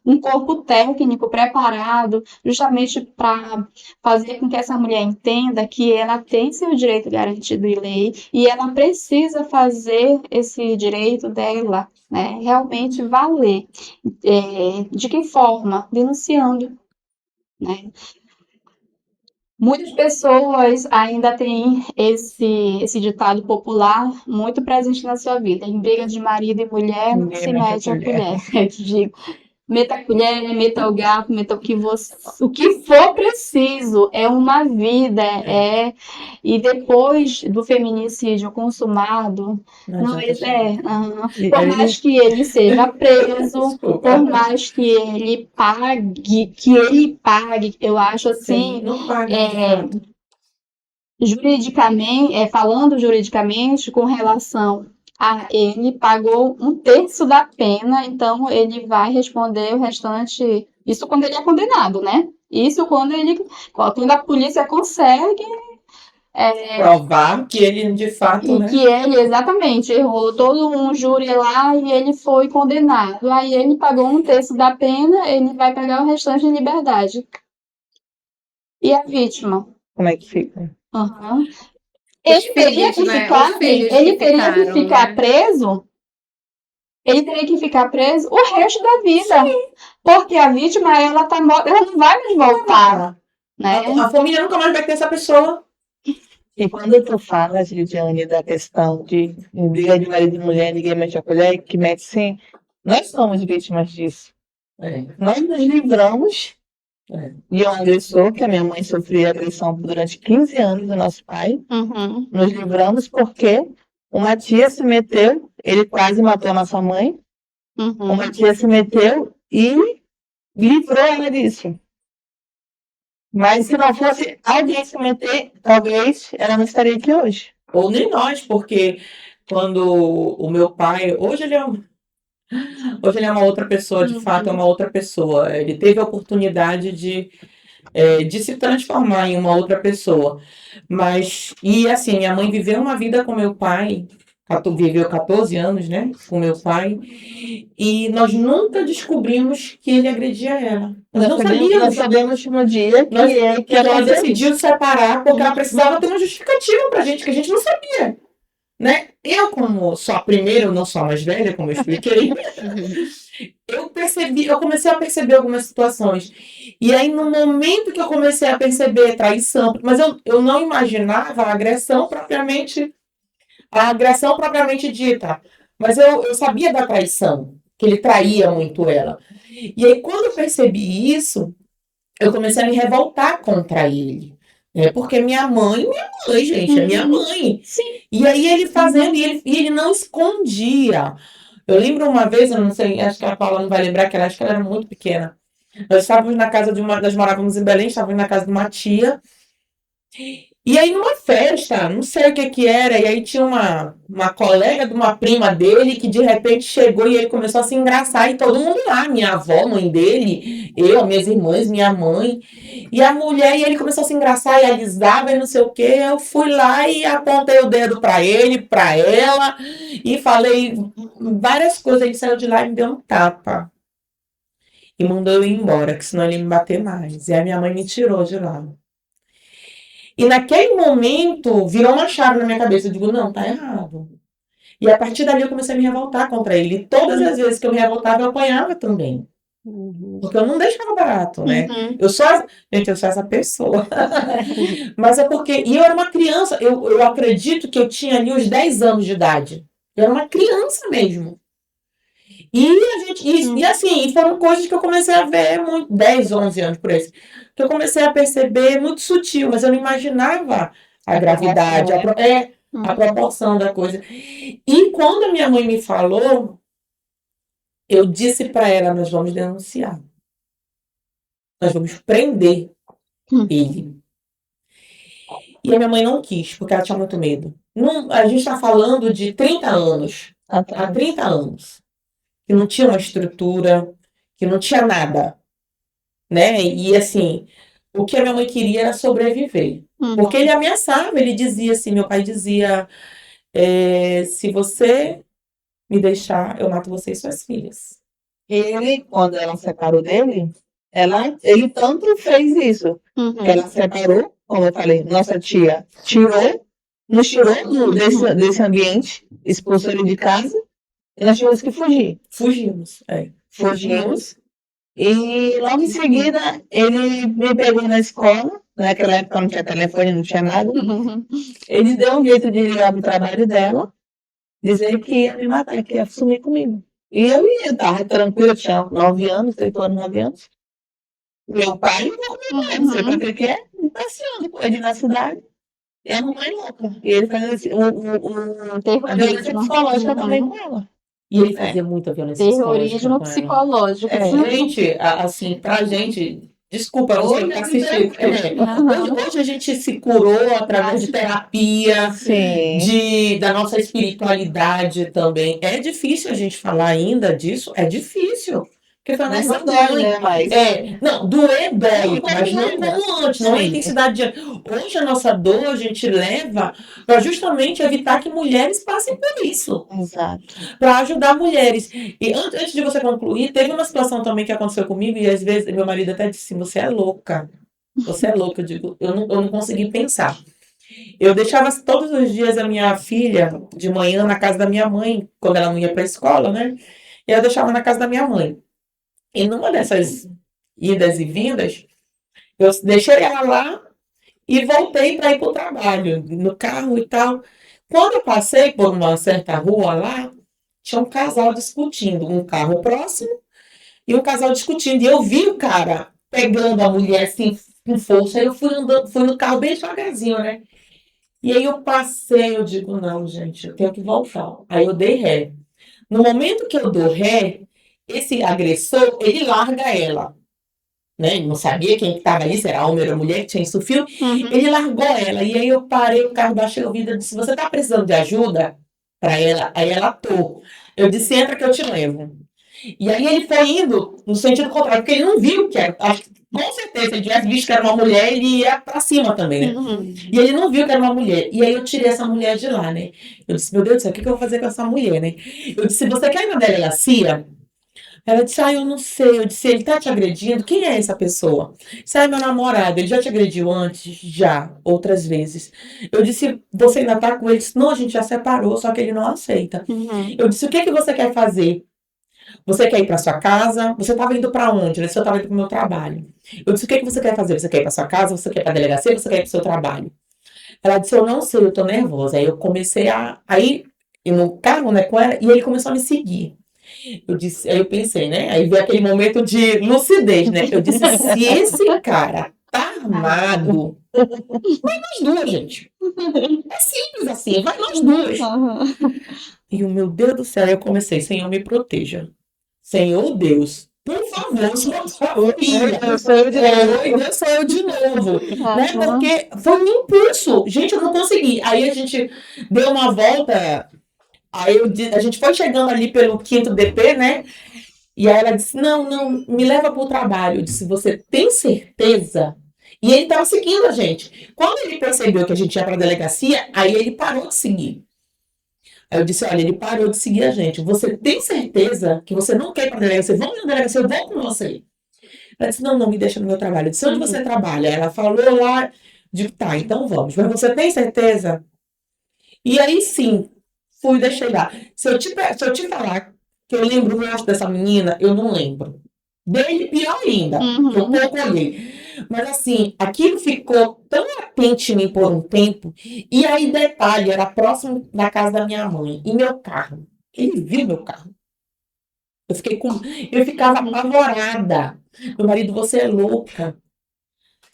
um corpo técnico preparado justamente para fazer com que essa mulher entenda que ela tem seu direito garantido em lei e ela precisa fazer esse direito dela, né, realmente valer. De que forma? Denunciando, né? Muitas pessoas ainda têm esse ditado popular muito presente na sua vida. Em briga de marido e mulher, não se mete a colher, eu te digo. meta a colher, meta o garfo, meta o que for preciso. É uma vida, e depois do feminicídio consumado, Não não, adianta chorar. E por aí, mais que ele seja preso, Desculpa. por mais que ele pague, eu acho Sim, assim, não paga, de é, fato. juridicamente, falando juridicamente com relação a ele pagou 1/3 da pena, então ele vai responder o restante. Isso quando ele é condenado, né? Isso quando a polícia consegue Provar que ele, de fato, e né? que ele exatamente errou todo um júri lá e ele foi condenado. Aí ele pagou 1/3 da pena, ele vai pagar o restante em liberdade. E a vítima? como é que fica? Aham. Os Ele teria filhos, que né? Os filhos ele que teria que ficaram, ficar né? preso, ele teria que ficar preso o resto da vida. Porque a vítima, ela não vai mais voltar, né? A família nunca mais vai ter essa pessoa. E quando tu falas, Lidiane, da questão de briga de marido e mulher, ninguém mete a colher, que mete sim, nós somos vítimas disso. É, Nós nos livramos é. de um agressor, que a minha mãe sofria agressão durante 15 anos do nosso pai. Uhum, Nos livramos porque uma tia se meteu, ele quase matou a nossa mãe, uhum. uma tia se meteu e livrou ela disso. Mas se não fosse alguém se meter, talvez ela não estaria aqui hoje. Ou nem nós, porque quando o meu pai. Hoje ele é uma outra pessoa, de fato, é uma outra pessoa. Ele teve a oportunidade de se transformar em uma outra pessoa. Mas, e assim, minha mãe viveu uma vida com meu pai, viveu 14 anos, né, com meu pai, e nós nunca descobrimos que ele agredia ela. Nós não Nós sabíamos. sabemos no dia que Que ela aconteceu isso. decidiu separar porque ela precisava ter uma justificativa pra gente, que a gente não sabia. Né? Eu, como sou a primeira, eu não sou a mais velha, como eu expliquei, eu comecei a perceber algumas situações. E aí, no momento que eu comecei a perceber traição, mas eu não imaginava a agressão propriamente dita. Mas eu sabia da traição, que ele traía muito ela. E aí, quando eu percebi isso, eu comecei a me revoltar contra ele. Porque minha mãe, gente, é minha mãe. Sim. E aí ele fazendo, e ele não escondia. Eu lembro uma vez, eu não sei, acho que a Paula não vai lembrar, que acho que ela era muito pequena. Nós estávamos na casa nós morávamos em Belém, estávamos na casa de uma tia. E aí numa festa, não sei o que era, e aí tinha uma colega de uma prima dele que de repente chegou e ele começou a se engraçar, e todo mundo lá, minha avó, mãe dele, eu, minhas irmãs, minha mãe, e a mulher, e ele começou a se engraçar e alisava e não sei o que, eu fui lá e apontei o dedo pra ele, pra ela, e falei várias coisas, ele saiu de lá e me deu um tapa. E mandou eu ir embora, que senão ele ia me bater mais. E a minha mãe me tirou de lá. E naquele momento, virou uma chave na minha cabeça. Eu digo, não, tá errado. E a partir dali eu comecei a me revoltar contra ele. E todas as vezes que eu me revoltava, eu apanhava também. Porque eu não deixava barato, né? Uhum. Eu sou essa pessoa. Mas é porque... E eu era uma criança. Eu acredito que eu tinha ali uns 10 anos de idade. Eu era uma criança mesmo. E assim, foram coisas que eu comecei a ver muito, 10, 11 anos por aí, que eu comecei a perceber muito sutil, mas eu não imaginava a gravidade, a proporção da coisa. E quando a minha mãe me falou, eu disse para ela, nós vamos denunciar. Nós vamos prender ele. E a minha mãe não quis, porque ela tinha muito medo. Não, a gente está falando de 30 anos. Há 30 anos. Que não tinha uma estrutura, que não tinha nada, né? E assim, o que a minha mãe queria era sobreviver. Porque ele ameaçava, ele dizia assim, meu pai dizia, se você me deixar, eu mato você e suas filhas. Ele, quando ela separou dele, ele tanto fez isso, que ela separou, como eu falei, nossa tia nos tirou desse ambiente, expulsou ele de casa, e nós tivemos que fugir. Fugimos. Fugimos. E logo em seguida ele me pegou na escola, naquela época não tinha telefone, não tinha nada. Ele deu um jeito de ligar pro trabalho dela, dizer que ia me matar, que ia sumir comigo. E eu ia, tava tranquila, tinha 9 anos, 8 anos, 9 anos. Meu pai não não sei pra que é, passeando com ele na cidade. E a mamãe louca. E ele fazia assim, a violência Terrorismo. psicológica também com ela. E ele fazia muita violência psicológica Terrorismo com ela. psicológico. Gente, assim, pra gente, desculpa você que tá assistindo. Hoje a gente se curou através de terapia, Sim. da nossa espiritualidade também. É difícil a gente falar ainda disso, é difícil. Porque foi a Mas nossa não dói, mãe. né? Mas Não, doer dói, mas não ainda. como antes, não é a Sim. intensidade de. Hoje a nossa dor a gente leva para justamente evitar que mulheres passem por isso, Exato. para ajudar mulheres. E antes de você concluir, teve uma situação também que aconteceu comigo, e às vezes meu marido até disse assim: você é louca. Você é louca. Eu digo, eu não consegui pensar. Eu deixava todos os dias a minha filha de manhã na casa da minha mãe, quando ela não ia para a escola, né? E eu deixava na casa da minha mãe. E numa dessas idas e vindas, eu deixei ela lá e voltei para ir para o trabalho, no carro e tal. Quando eu passei por uma certa rua lá, tinha um casal discutindo, um carro próximo e um casal discutindo. E eu vi o cara pegando a mulher assim com força. Aí eu fui andando, fui no carro bem devagarzinho, né? E aí eu passei, eu digo, não, gente, eu tenho que voltar. Aí eu dei ré. No momento que eu dou ré, esse agressor, ele larga ela, né? Ele não sabia quem estava ali, se era homem ou era mulher, que tinha isso fio. Ele largou ela. E aí eu parei o carro, baixei o vidro e disse: você está precisando de ajuda? Para ela. Aí ela tô. Eu disse: entra que eu te levo. E aí ele foi indo no sentido contrário, porque ele não viu que era. Com certeza, se ele tivesse visto que era uma mulher, ele ia para cima também, né? E ele não viu que era uma mulher. E aí eu tirei essa mulher de lá, né? Eu disse: meu Deus do céu, o que eu vou fazer com essa mulher, né? Eu disse: você quer ir na delegacia? Ela disse: eu não sei. Eu disse: ele tá te agredindo? Quem é essa pessoa? Disse: meu namorado, ele já te agrediu antes? Já, outras vezes. Eu disse: você ainda tá com ele? Disse: não, a gente já separou, só que ele não aceita. Eu disse: o que que você quer fazer? Você quer ir para sua casa? Você estava indo para onde? Né? Se eu estava indo para o meu trabalho. Eu disse: o que que você quer fazer? Você quer ir para sua casa? Você quer ir para a delegacia? Você quer ir para o seu trabalho? Ela disse: eu não sei, eu tô nervosa. Aí eu comecei a ir no carro, né, com ela, e ele começou a me seguir. Eu disse, aí eu pensei, né? Aí veio aquele momento de lucidez, né? Eu disse: se esse cara tá armado, vai nós duas, gente. É simples assim, vai nós duas. E o meu Deus do céu, eu comecei: Senhor, me proteja. Senhor Deus, por favor, sua família. Sou eu de novo. Deus, sou eu de novo. Né? Porque foi um impulso. Gente, eu não consegui. Aí a gente deu uma volta. Aí a gente foi chegando ali pelo 5º DP, né? E aí ela disse: não, me leva para o trabalho. Eu disse: você tem certeza? E ele estava seguindo a gente. Quando ele percebeu que a gente ia para a delegacia, aí ele parou de seguir. Aí eu disse: olha, ele parou de seguir a gente. Você tem certeza que você não quer ir para a delegacia? Vamos na delegacia, eu vou com você. Ela disse: não, me deixa no meu trabalho. Eu disse: onde você trabalha? Ela falou lá. Digo: tá, então vamos. Mas você tem certeza? E aí sim, fui, deixei lá. Se eu te falar que eu lembro o rosto dessa menina, eu não lembro. Dele, pior ainda, que eu pouco olhei. Mas assim, aquilo ficou tão latente em mim por um tempo. E aí, detalhe, era próximo da casa da minha mãe. E meu carro. Ele viu meu carro. Eu ficava apavorada. Meu marido: você é louca.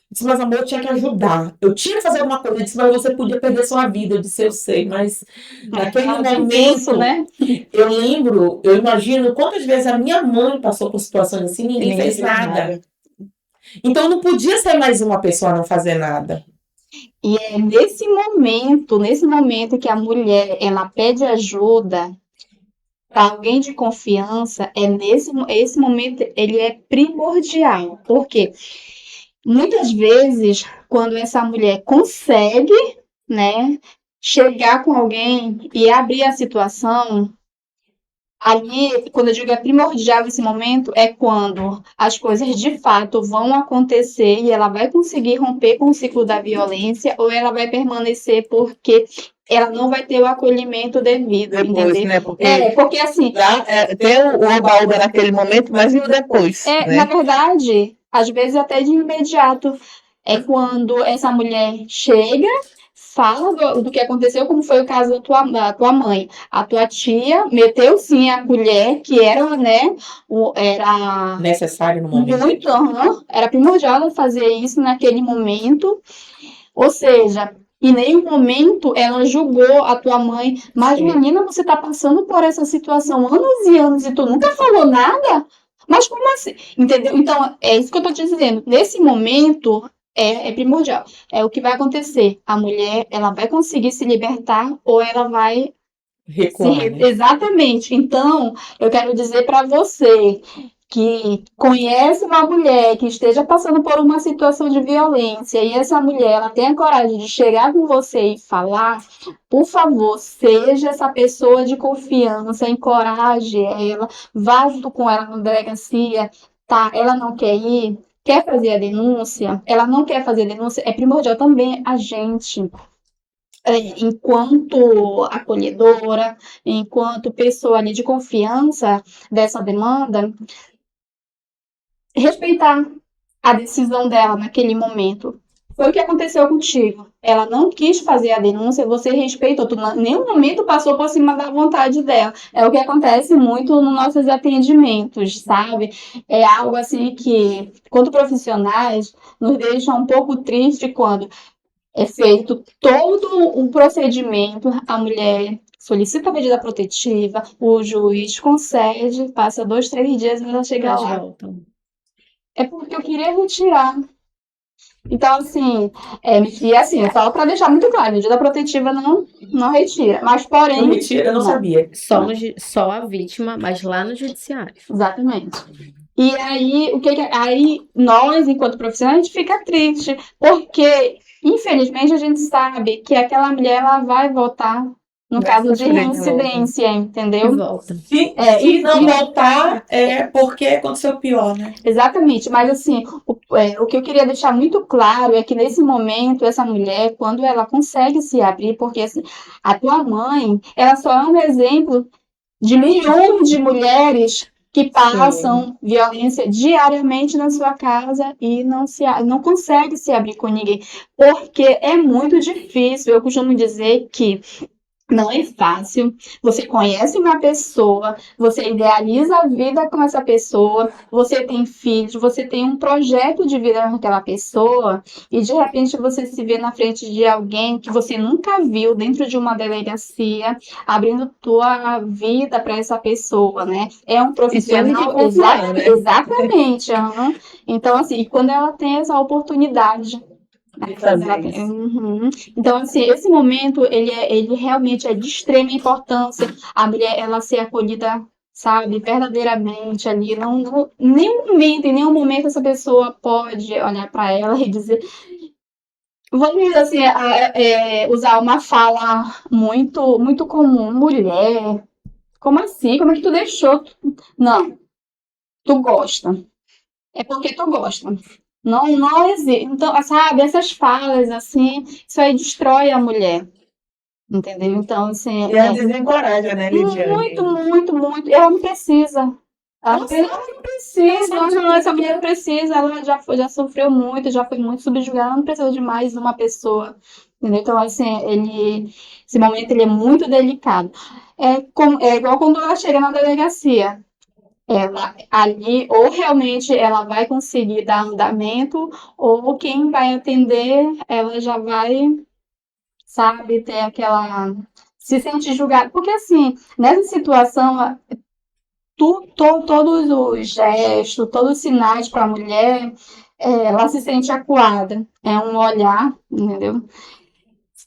Eu disse: mas amor, eu tinha que ajudar. Eu tinha que fazer alguma coisa. Ele disse: mas você podia perder sua vida. Eu disse: eu sei, mas naquele momento, né? eu lembro, eu imagino quantas vezes a minha mãe passou por situações assim e ninguém fez nada. Então não podia ser mais uma pessoa a não fazer nada. E é nesse momento que a mulher ela pede ajuda para alguém de confiança, esse momento ele é primordial, porque muitas vezes quando essa mulher consegue, né, chegar com alguém e abrir a situação, ali, quando eu digo é primordial esse momento, é quando as coisas de fato vão acontecer e ela vai conseguir romper com o ciclo da violência ou ela vai permanecer porque ela não vai ter o acolhimento devido, Depois, entendeu? né? Porque assim, tem o oba-oba naquele momento, mas e o depois? na verdade, às vezes até de imediato, é quando essa mulher chega, fala do que aconteceu, como foi o caso da tua mãe. A tua tia meteu sim a colher, que era, né, era Necessário no momento. muito, era primordial ela fazer isso naquele momento. Ou seja, em nenhum momento ela julgou a tua mãe, mas Sim. menina, você tá passando por essa situação anos e anos e tu nunca falou nada? Mas como assim? Entendeu? Então, é isso que eu tô te dizendo. Nesse momento, é primordial. É o que vai acontecer. A mulher, ela vai conseguir se libertar ou ela vai Recuar, né? Exatamente. Então, eu quero dizer para você que conhece uma mulher que esteja passando por uma situação de violência e essa mulher ela tem a coragem de chegar com você e falar, por favor, seja essa pessoa de confiança, encoraje ela, vá junto com ela na delegacia, tá? Ela não quer ir, quer fazer a denúncia, ela não quer fazer a denúncia, é primordial também a gente enquanto acolhedora, enquanto pessoa ali de confiança dessa demanda, respeitar a decisão dela naquele momento. Foi o que aconteceu contigo. Ela não quis fazer a denúncia, você respeitou. Tu em nenhum momento passou por cima da vontade dela. É o que acontece muito nos nossos atendimentos, sabe? É algo assim que, quanto profissionais, nos deixa um pouco triste quando é feito todo um procedimento, a mulher solicita a medida protetiva, o juiz concede, passa 2, 3 dias e ela chega Elas lá. voltam. É porque eu queria retirar. Então, assim, e assim, eu falo para deixar muito claro, medida protetiva não retira. Mas, Não porém, retira, eu não não. sabia. Só a vítima, mas lá no judiciário. Exatamente. E aí, aí nós, enquanto profissionais, a gente fica triste, porque, infelizmente, a gente sabe que aquela mulher ela vai voltar no Vai caso de sofrer de novo. reincidência, E entendeu? volta. Se não voltar, é porque aconteceu pior, né? Exatamente, mas assim, o que eu queria deixar muito claro é que nesse momento, essa mulher, quando ela consegue se abrir, porque assim, a tua mãe, ela só é um exemplo de milhões de mulheres que passam violência diariamente na sua casa e não consegue se abrir com ninguém, porque é muito difícil. Eu costumo dizer que não é fácil. Você conhece uma pessoa, você idealiza a vida com essa pessoa, você tem filhos, você tem um projeto de vida com aquela pessoa, e de repente você se vê na frente de alguém que você nunca viu dentro de uma delegacia, abrindo tua vida para essa pessoa, né? É um profissional. né? Exatamente. Então, assim, quando ela tem essa oportunidade. Fazer isso. Então, assim, esse momento, ele realmente é de extrema importância. A mulher, ela ser acolhida, sabe, verdadeiramente ali. Em nenhum momento essa pessoa pode olhar para ela e dizer... Vamos, assim, usar uma fala muito, muito comum. Mulher, como assim? Como é que tu deixou? Não, tu gosta. É porque tu gosta. Não existe. Então, sabe, essas falas, assim, isso aí destrói a mulher. Entendeu? Então, assim, E ela desencoraja, né, Lidiane? muito, muito, muito. Ela não precisa. Ela não precisa. Não, essa mulher não precisa. Ela já sofreu muito, já foi muito subjugada. Ela não precisa de mais uma pessoa. Entendeu? Então, assim, esse momento ele é muito delicado. É igual quando ela chega na delegacia. Ela ali, ou realmente ela vai conseguir dar andamento, ou quem vai atender, ela já vai, sabe, ter aquela. Se sente julgada. Porque, assim, nessa situação, todos os gestos, todos os sinais para a mulher, ela se sente acuada. É um olhar, entendeu?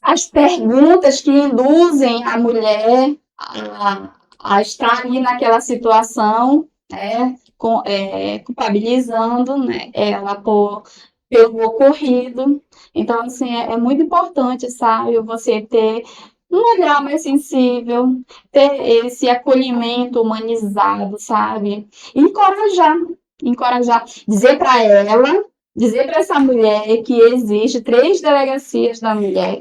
As perguntas que induzem a mulher a estar ali naquela situação, né, culpabilizando, né, ela pelo ocorrido. Então, assim, é muito importante, sabe, você ter um olhar mais sensível, ter esse acolhimento humanizado, sabe? E encorajar, dizer para ela dizer para essa mulher que existe 3 delegacias da mulher.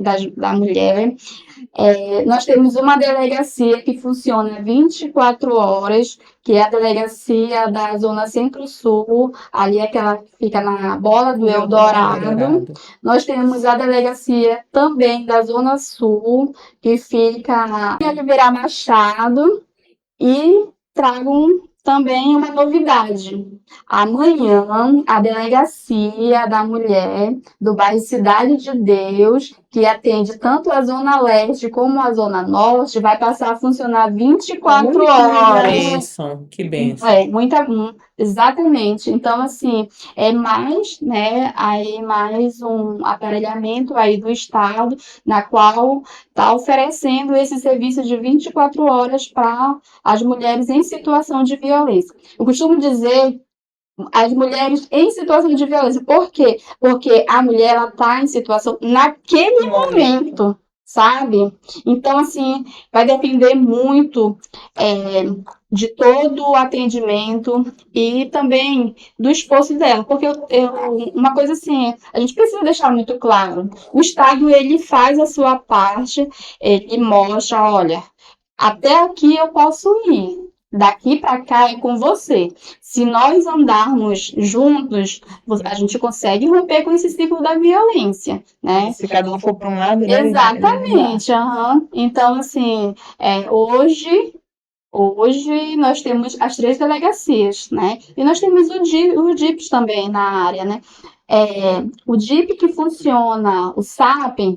Nós temos uma delegacia que funciona 24 horas, que é a delegacia da Zona Centro-Sul, ali é aquela que fica na Bola do Eldorado. Nós temos a delegacia também da Zona Sul, que fica na Oliveira Machado, e trago também uma novidade. Amanhã, a Delegacia da Mulher do bairro Cidade de Deus, que atende tanto a Zona Leste como a Zona Norte, vai passar a funcionar 24 horas. Bênção, que bênção. Exatamente. Então, assim, é mais, né, aí mais um aparelhamento aí do Estado, na qual está oferecendo esse serviço de 24 horas para as mulheres em situação de violência. Eu costumo dizer as mulheres em situação de violência. Por quê? Porque a mulher ela está em situação naquele momento, sabe? Então, assim, vai depender muito de todo o atendimento e também do esforço dela. Porque uma coisa assim, a gente precisa deixar muito claro, o Estado, ele faz a sua parte, ele mostra, olha, até aqui eu posso ir. Daqui para cá é com você. Se nós andarmos juntos, a gente consegue romper com esse ciclo da violência, né? Se cada um for para um lado, né? Exatamente. Então, assim, hoje nós temos as 3 delegacias, né? E nós temos o DIPs também na área, né? O DIP que funciona, o SAPEN,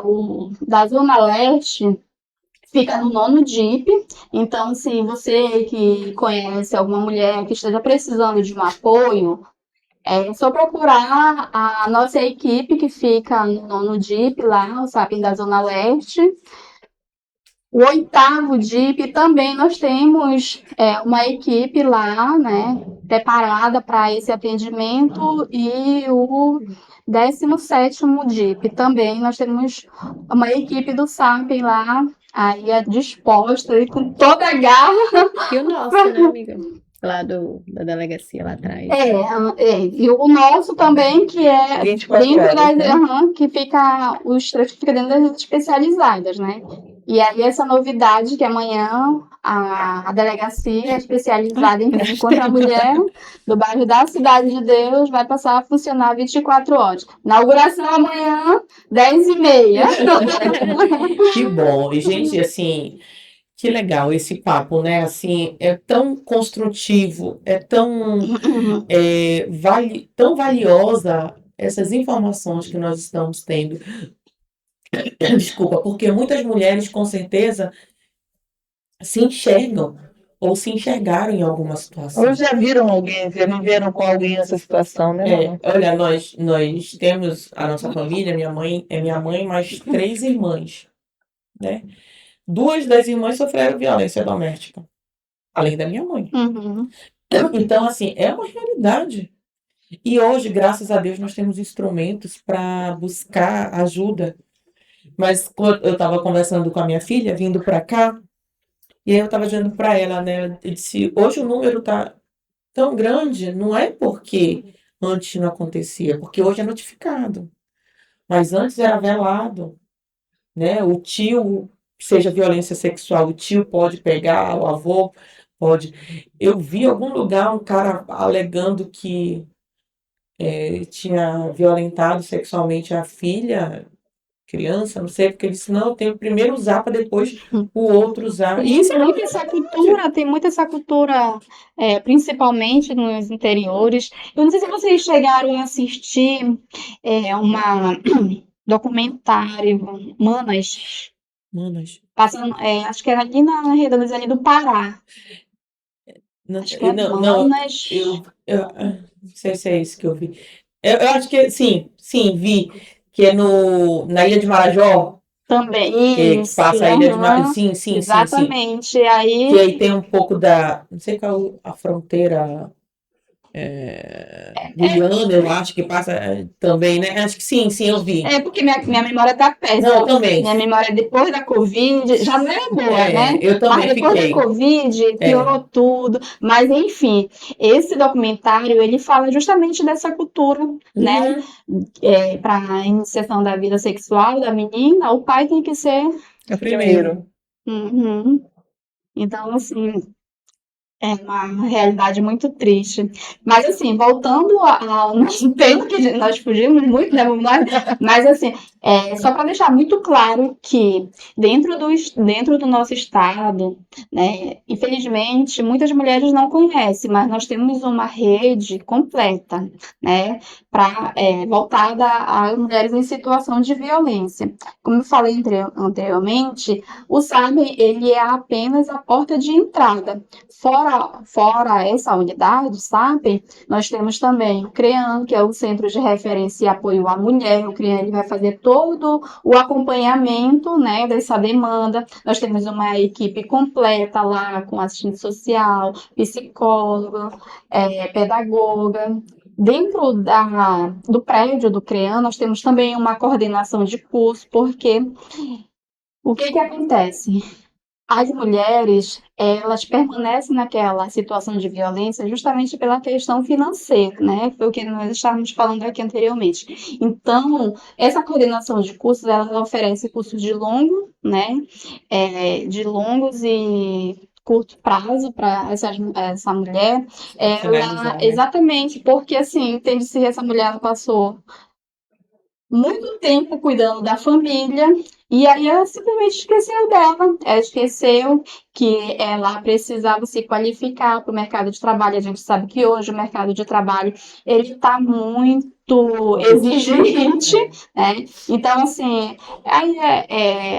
o da Zona Leste, fica no 9º DIP. Então, se você que conhece alguma mulher que esteja precisando de um apoio, é só procurar a nossa equipe que fica no 9º DIP, lá, o SAPEN da Zona Leste. O 8º DIP também nós temos uma equipe lá, né, preparada para esse atendimento, e o 17º DIP também nós temos uma equipe do SAPEN lá, aí disposta e com toda a garra. E o nosso, né, amiga? Lá da delegacia lá atrás. E o nosso também, que é 24 dentro horas, das, que fica, os 3 que fica dentro das especializadas, né? E aí essa novidade que amanhã a delegacia especializada em crime contra a mulher do bairro da Cidade de Deus vai passar a funcionar 24 horas. Inauguração amanhã, 10h30. Que bom. E, gente, assim, que legal esse papo, né? Assim, é tão construtivo, é tão, tão valiosa essas informações que nós estamos tendo. Desculpa, porque muitas mulheres, com certeza, se enxergam ou se enxergaram em alguma situação. Ou já viram alguém, já viveram com alguém nessa situação, né? Olha, nós temos a nossa família, minha mãe é minha mãe, mais 3 irmãs, né? 2 das irmãs sofreram violência doméstica, além da minha mãe. Então, assim, é uma realidade. E hoje, graças a Deus, nós temos instrumentos para buscar ajuda. Mas quando eu estava conversando com a minha filha, vindo para cá, e aí eu estava dizendo para ela, né? Eu disse, hoje o número está tão grande, não é porque antes não acontecia, porque hoje é notificado. Mas antes era velado, né? O tio, seja violência sexual, o tio pode pegar, o avô pode. Eu vi em algum lugar um cara alegando que tinha violentado sexualmente a filha, criança, não sei, porque ele disse, não, eu tenho que primeiro usar para depois o outro usar. E isso tem muita essa cultura, principalmente nos interiores. Eu não sei se vocês chegaram a assistir uma documentário, Manas, passando, acho que era ali na Redondas, ali do Pará. Acho que é Manas. Não sei se é isso que eu vi. Eu acho que sim, vi, que é na Ilha de Marajó. Também, Que isso. passa a Ilha de Marajó. Sim. Exatamente. Que aí tem um pouco da, não sei qual a fronteira, Guiana, eu acho que passa também, né? Acho que sim, eu vi. Porque minha memória tá péssima. Não, também. Minha memória depois da Covid já não era boa, né? Eu também Mas depois fiquei. da Covid piorou tudo. Mas enfim, esse documentário ele fala justamente dessa cultura, né? Para a iniciação da vida sexual da menina, o pai tem que ser É primeiro. Uhum. Então, assim, é uma realidade muito triste. Mas, assim, voltando ao nosso tema, que nós fugimos muito, né? Mas, assim, só para deixar muito claro que dentro do nosso estado, né, infelizmente, muitas mulheres não conhecem, mas nós temos uma rede completa, né, voltada às mulheres em situação de violência. Como eu falei anteriormente, o SAB, ele é apenas a porta de entrada. Fora essa unidade, sabe? Nós temos também o CREAM, que é o Centro de Referência e Apoio à Mulher. O CREAM ele vai fazer todo o acompanhamento, né, dessa demanda. Nós temos uma equipe completa lá, com assistente social, psicóloga, pedagoga. Dentro do prédio do CREAM, nós temos também uma coordenação de curso, porque o que acontece? As mulheres, elas permanecem naquela situação de violência justamente pela questão financeira, né? Foi o que nós estávamos falando aqui anteriormente. Então, essa coordenação de cursos, ela oferece cursos de longo, né? De longos e curto prazo para essa mulher. Finalizar, né? Exatamente, porque assim, entende-se que essa mulher ela passou muito tempo cuidando da família, e aí ela simplesmente esqueceu dela. Ela esqueceu que ela precisava se qualificar para o mercado de trabalho. A gente sabe que hoje o mercado de trabalho ele está muito exigente, né? Então, assim, aí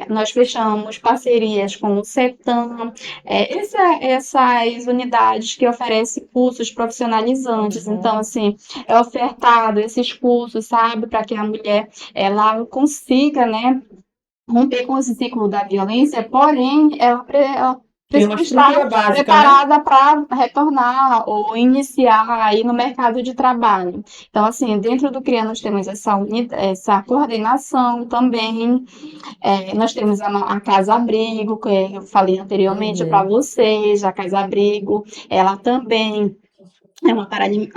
nós fechamos parcerias com o CETAM, essas unidades que oferecem cursos profissionalizantes. Então, assim, é ofertado esses cursos, sabe, para que a mulher ela consiga, né, romper com esse ciclo da violência, porém, ela Tem uma precisa estar estrutura básica, né? preparada para retornar ou iniciar aí no mercado de trabalho. Então, assim, dentro do CRIA nós temos essa coordenação também. Nós temos a Casa Abrigo, que eu falei anteriormente para vocês, a Casa Abrigo, ela também é um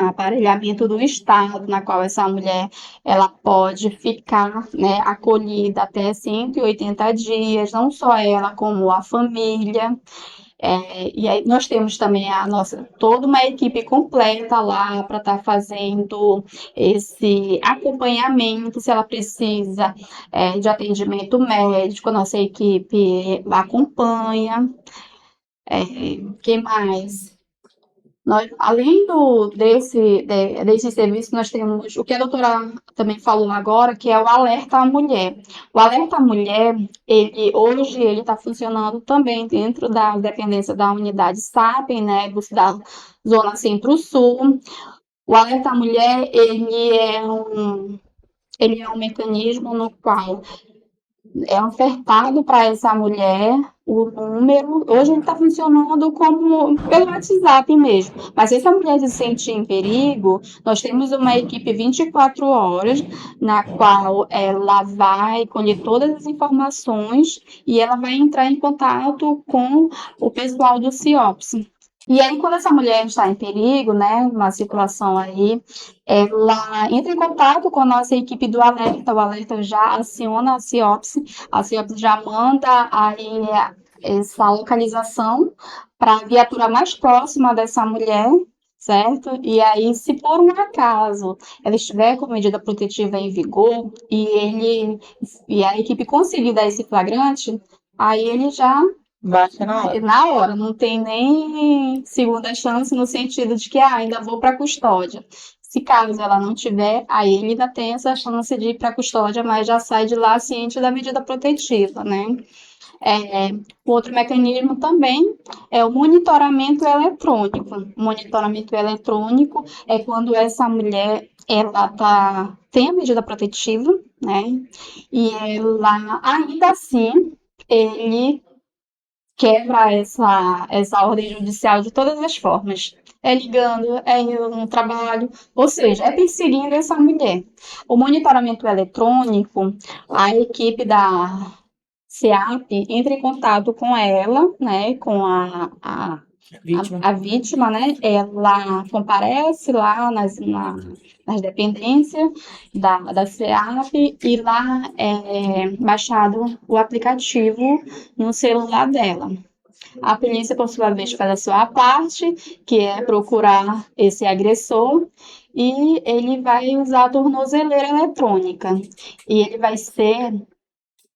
aparelhamento do Estado, na qual essa mulher ela pode ficar, né, acolhida até 180 dias, não só ela, como a família. E aí nós temos também toda uma equipe completa lá para estar fazendo esse acompanhamento, se ela precisa de atendimento médico, a nossa equipe acompanha. Que mais? Além desse serviço, nós temos o que a doutora também falou agora, que é o Alerta à Mulher. O Alerta à Mulher, hoje ele está funcionando também dentro da dependência da unidade SAPEN, né, da Zona Centro-Sul. O Alerta à Mulher, ele é um mecanismo no qual é ofertado para essa mulher o número. Hoje ele está funcionando como pelo WhatsApp mesmo. Mas se essa mulher se sente em perigo, nós temos uma equipe 24 horas, na qual ela vai colher todas as informações e ela vai entrar em contato com o pessoal do CIOPS. E aí, quando essa mulher está em perigo, né, numa situação aí, ela entra em contato com a nossa equipe do Alerta, o Alerta já aciona a CIOPS já manda aí essa localização para a viatura mais próxima dessa mulher, certo? E aí, se por um acaso ela estiver com medida protetiva em vigor e a equipe conseguir dar esse flagrante, aí ele já Baixa na hora. na hora, não tem nem segunda chance no sentido de que ainda vou para custódia. Se caso ela não tiver, aí ele ainda tem essa chance de ir para custódia, mas já sai de lá ciente da medida protetiva, né? Outro mecanismo também é o monitoramento eletrônico. O monitoramento eletrônico é quando essa mulher tem a medida protetiva, né? E ela ainda assim ele quebra essa ordem judicial de todas as formas. ligando, é indo no trabalho, ou seja, é perseguindo essa mulher. O monitoramento eletrônico, a equipe da SEAP entra em contato com ela, né, com Vítima. a vítima, né, ela comparece lá nas dependências da SEAP e lá é baixado o aplicativo no celular dela. A polícia, por sua vez, faz a sua parte, que é procurar esse agressor, e ele vai usar a tornozeleira eletrônica. E ele vai ser,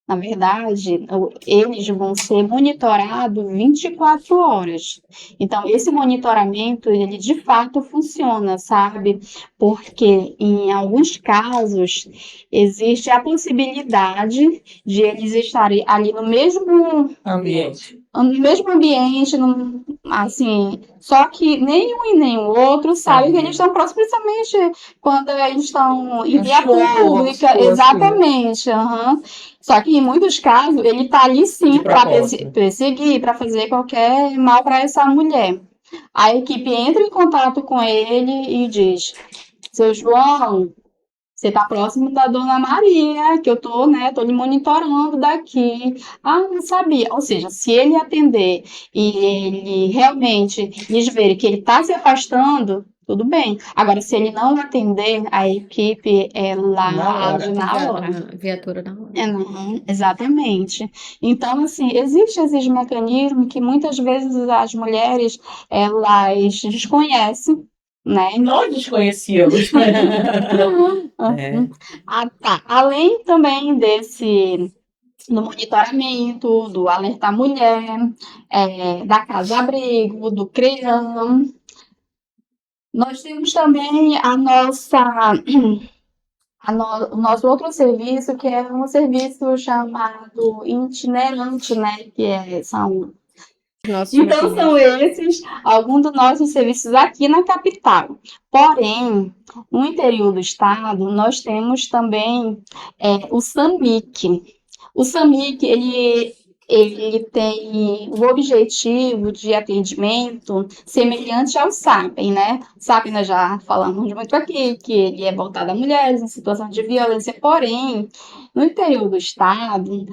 na verdade, eles vão ser monitorados 24 horas. Então, esse monitoramento, ele de fato funciona, sabe? Porque em alguns casos existe a possibilidade de eles estarem ali no mesmo Ambiente. assim, só que nem um e nem o outro sabe que eles estão próximos, principalmente quando eles estão em via pública, exatamente, Só que em muitos casos ele está ali sim para perseguir, para fazer qualquer mal para essa mulher. A equipe entra em contato com ele e diz: seu João, você está próximo da Dona Maria, que eu tô lhe monitorando daqui. Ah, não sabia. Ou seja, se ele atender e ele realmente eles verem que ele está se afastando, tudo bem. Agora, se ele não atender, a equipe, ela age na hora. Viatura na hora. Não, exatamente. Então, assim, existem esses mecanismos que muitas vezes as mulheres, elas desconhecem, né? Nós desconhecíamos. Ah, tá. Além também do monitoramento, do alertar mulher, da casa-abrigo, do CREAM. Nós temos também o nosso outro serviço, que é um serviço chamado itinerante, né? Então, são esses alguns dos nossos serviços aqui na capital. Porém, no interior do estado, nós temos também o SAMIC. O SAMIC, ele tem o objetivo de atendimento semelhante ao SAPEN, né? SAPEN nós já falamos muito aqui, que ele é voltado a mulheres em situação de violência, porém, no interior do estado,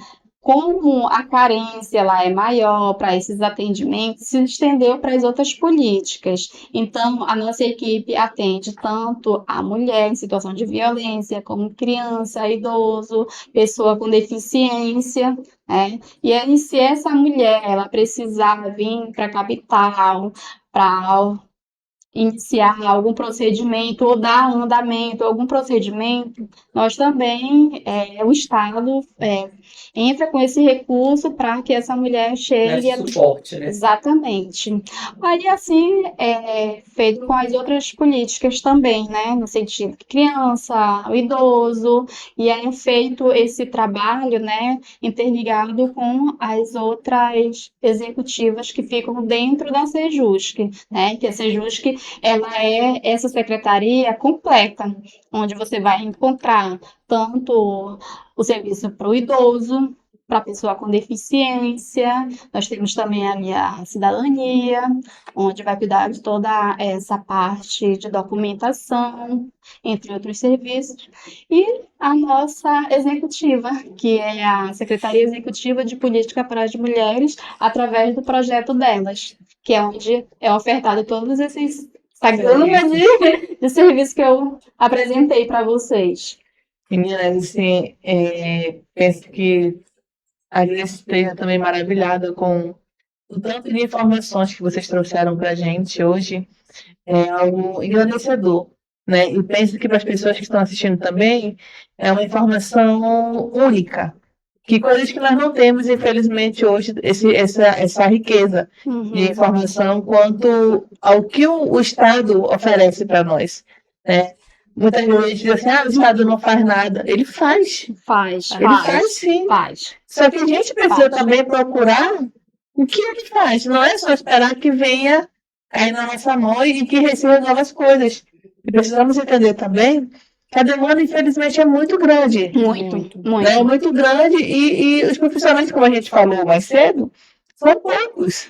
como a carência lá é maior para esses atendimentos, se estendeu para as outras políticas. Então, a nossa equipe atende tanto a mulher em situação de violência, como criança, idoso, pessoa com deficiência, né? E aí, se essa mulher ela precisar vir para a capital para iniciar algum procedimento ou dar andamento a algum procedimento, nós também, o Estado, entra com esse recurso para que essa mulher chegue. Esse suporte, né? Exatamente. Aí, assim, é feito com as outras políticas também, né? No sentido de criança, o idoso, e é feito esse trabalho, né? Interligado com as outras executivas que ficam dentro da Sejusc, né? Que a Sejusc, ela é essa secretaria completa, onde você vai encontrar tanto o serviço para o idoso, para a pessoa com deficiência, nós temos também ali a cidadania, onde vai cuidar de toda essa parte de documentação, entre outros serviços, e a nossa executiva, que é a Secretaria Executiva de Política para as Mulheres, através do projeto delas, que é onde é ofertado todos essa gama de serviços que eu apresentei para vocês. Meninas, assim, penso que a gente esteja também maravilhada com o tanto de informações que vocês trouxeram para a gente hoje. É algo engrandecedor, né? E penso que para as pessoas que estão assistindo também, é uma informação única. Que coisas que nós não temos, infelizmente, hoje, essa riqueza de informação quanto ao que o Estado oferece para nós, né? Muitas vezes diz assim, o Estado não faz nada. Ele faz. Ele faz sim. Só que a gente precisa também procurar o que ele faz. Não é só esperar que venha cair na nossa mão e que receba novas coisas. E precisamos entender também que a demanda, infelizmente, é muito grande. Muito. É muito grande e os profissionais, como a gente falou mais cedo, são poucos.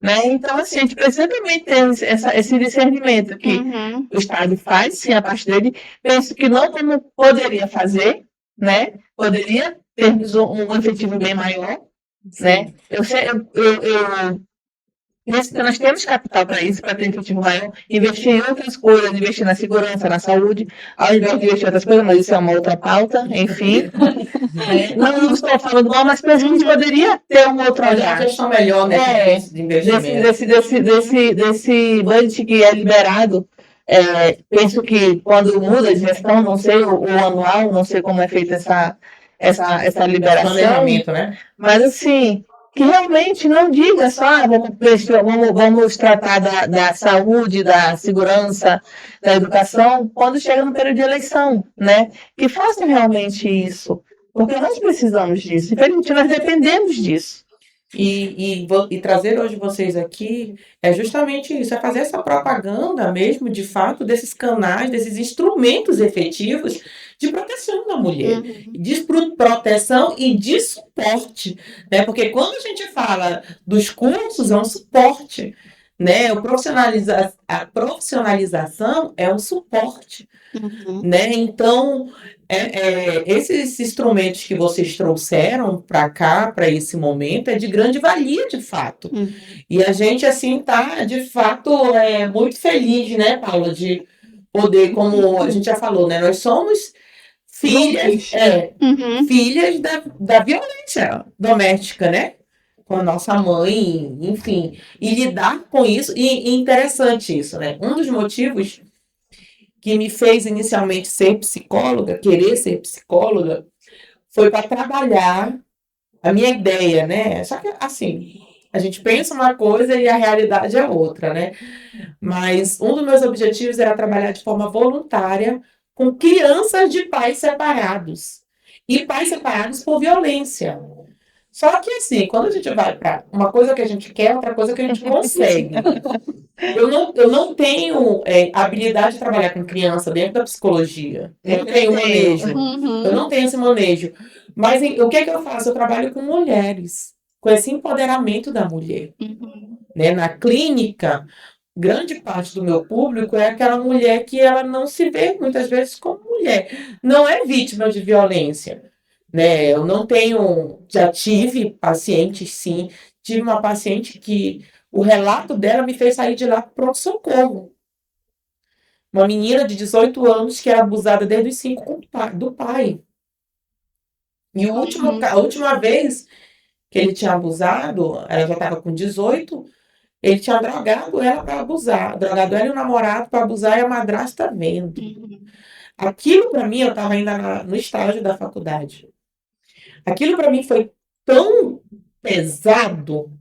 né? Então, assim, a gente precisa também ter esse discernimento que Uhum. o Estado faz, sim, a parte dele. Penso que não como poderia fazer, né? Poderia termos um efetivo bem maior, né? Eu penso que nós temos capital para isso, para ter um efetivo maior, investir em outras coisas, investir na segurança, na saúde, ao invés de investir em outras coisas, mas isso é uma outra pauta, enfim. Né? Não estou falando mal, mas penso que a gente poderia ter um outro Fazer uma olhar. gestão melhor nesse de investimento. Desse budget que é liberado, penso que quando muda de gestão, não sei, o anual, não sei como é feita essa liberação, Planejamento, né? mas assim, que realmente não diga só, vamos tratar da saúde, da segurança, da educação, quando chega no período de eleição, né? Que façam realmente isso, porque nós precisamos disso, infelizmente nós dependemos disso. E trazer hoje vocês aqui é justamente isso, é fazer essa propaganda mesmo, de fato, desses canais, desses instrumentos efetivos de proteção da mulher, Uhum. de proteção e de suporte, né? Porque quando a gente fala dos cursos, é um suporte, né? A profissionalização é um suporte, Uhum. né? Então, esses instrumentos que vocês trouxeram para cá, para esse momento, é de grande valia, de fato. Uhum. E a gente, assim, tá, de fato, muito feliz, né, Paula, de poder, como a gente já falou, né? Nós somos filhas, Uhum. filhas da violência doméstica, né? Com a nossa mãe, enfim. E lidar com isso, e interessante isso, né? Um dos motivos que me fez inicialmente ser psicóloga, querer ser psicóloga, foi para trabalhar a minha ideia, né? Só que, assim, a gente pensa uma coisa e a realidade é outra, né? Mas um dos meus objetivos era trabalhar de forma voluntária com crianças de pais separados. E pais separados por violência. Só que, assim, quando a gente vai para uma coisa que a gente quer, outra coisa que a gente consegue. Eu não tenho habilidade de trabalhar com criança dentro da psicologia. Eu não tenho manejo. Uhum. Eu não tenho esse manejo. Mas o que é que eu faço? Eu trabalho com mulheres, com esse empoderamento da mulher. Uhum. Né? Na clínica, grande parte do meu público é aquela mulher que ela não se vê muitas vezes como mulher. Não é vítima de violência. Né? Eu não tenho. Já tive pacientes, sim. Tive uma paciente que o relato dela me fez sair de lá para pronto-socorro. Uma menina de 18 anos que era abusada desde os 5 do pai. E a última vez que ele tinha abusado, ela já estava com 18, ele tinha drogado ela para abusar. Drogado ela e o namorado para abusar e a madrasta vendo. Uhum. Aquilo para mim, eu estava ainda no estágio da faculdade. Aquilo para mim foi tão pesado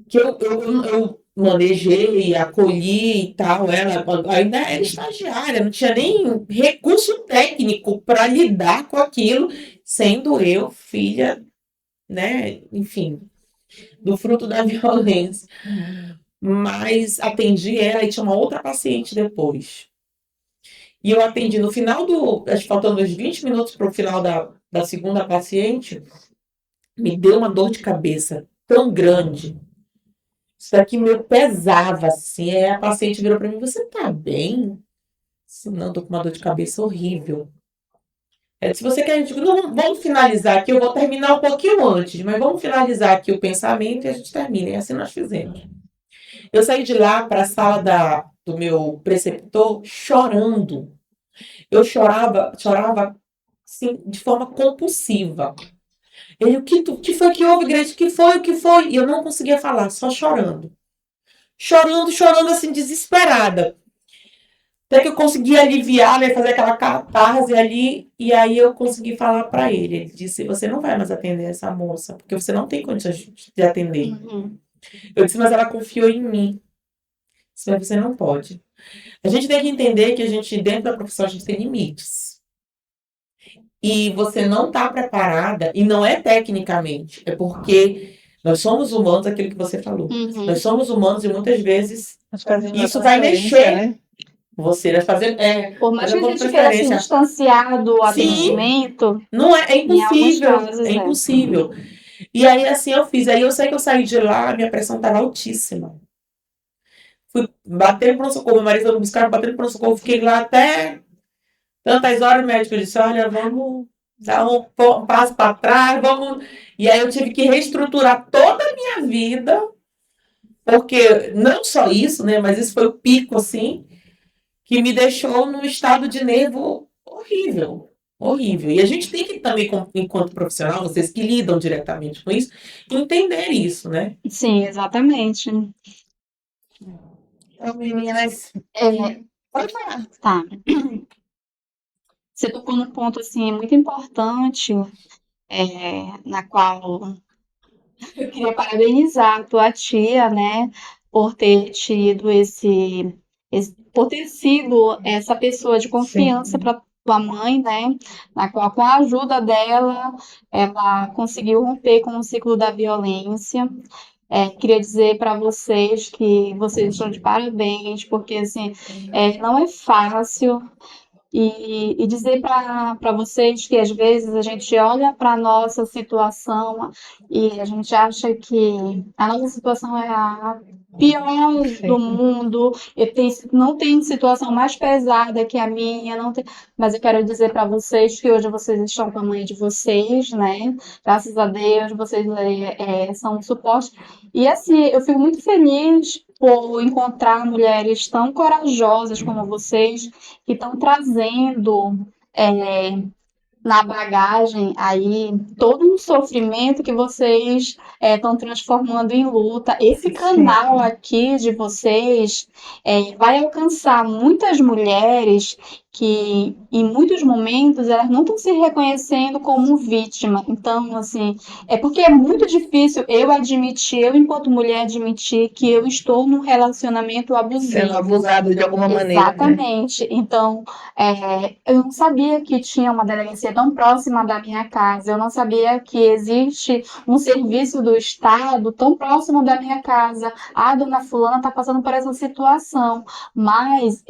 que eu manejei, acolhi e tal. Ela ainda era estagiária, não tinha nem recurso técnico para lidar com aquilo, sendo eu filha, né? Enfim, do fruto da violência. Mas atendi ela e tinha uma outra paciente depois. E eu atendi no final acho que faltando uns 20 minutos para o final da segunda paciente, me deu uma dor de cabeça tão grande. Isso daqui me pesava, assim. Aí a paciente virou para mim, você tá bem? Disse, não, tô com uma dor de cabeça horrível. Ela disse, você quer, não, vamos finalizar aqui, eu vou terminar um pouquinho antes, mas vamos finalizar aqui o pensamento e a gente termina. E assim nós fizemos. Eu saí de lá para a sala do meu preceptor chorando. Eu chorava assim, de forma compulsiva. Ele, o que foi que houve, Grace? O que foi? E eu não conseguia falar, só chorando. Chorando, assim, desesperada. Até que eu consegui aliviar, né, fazer aquela catarse ali, e aí eu consegui falar para ele. Ele disse, você não vai mais atender essa moça, porque você não tem condições de atender. Uhum. Eu disse, mas ela confiou em mim. Disse, mas você não pode. A gente tem que entender que a gente, dentro da profissão, a gente tem limites. E você não está preparada, e não é tecnicamente, é porque nós somos humanos, aquilo que você falou. Uhum. Nós somos humanos e muitas vezes isso Uma vai transferência, mexer. né? Você vai fazer. Por mais Mas que a eu vou gente queira assim, preferência. distanciar do Sim. atendimento, Não é em alguns impossível. casos É impossível. E aí, assim, eu fiz. Aí eu sei que eu saí de lá, minha pressão estava altíssima. Fui bater no pronto-socorro, meu marido foi me buscar, bater no pronto-socorro, fiquei lá até tantas horas, o médico disse, olha, vamos dar um passo para trás, vamos... E aí eu tive que reestruturar toda a minha vida, porque não só isso, né, mas isso foi o pico, assim, que me deixou num estado de nervo horrível, horrível. E a gente tem que também, enquanto profissional, vocês que lidam diretamente com isso, entender isso, né? Sim, exatamente. Então, meninas, É, pode falar. tá. Você tocou num ponto assim muito importante, na qual eu queria parabenizar a tua tia, né, por ter tido por ter sido essa pessoa de confiança para tua mãe, né, na qual, com a ajuda dela, ela conseguiu romper com o ciclo da violência. Queria dizer para vocês que vocês estão de parabéns, porque assim, não é fácil. E dizer para vocês que às vezes a gente olha para a nossa situação e a gente acha que a nossa situação é a pior do mundo, não tem situação mais pesada que a minha, não tem, mas eu quero dizer para vocês que hoje vocês estão com a mãe de vocês, né? Graças a Deus, vocês são um suporte. E assim, eu fico muito feliz por encontrar mulheres tão corajosas como vocês que estão trazendo na bagagem aí todo um sofrimento que vocês estão transformando em luta. Esse canal aqui de vocês vai alcançar muitas mulheres que em muitos momentos elas não estão se reconhecendo como vítima. Então, assim, porque é muito difícil eu enquanto mulher, admitir que eu estou num relacionamento abusivo. Sendo abusado de alguma maneira, né? Exatamente. Então, eu não sabia que tinha uma delegacia tão próxima da minha casa, eu não sabia que existe um serviço do Estado tão próximo da minha casa. A dona fulana está passando por essa situação, mas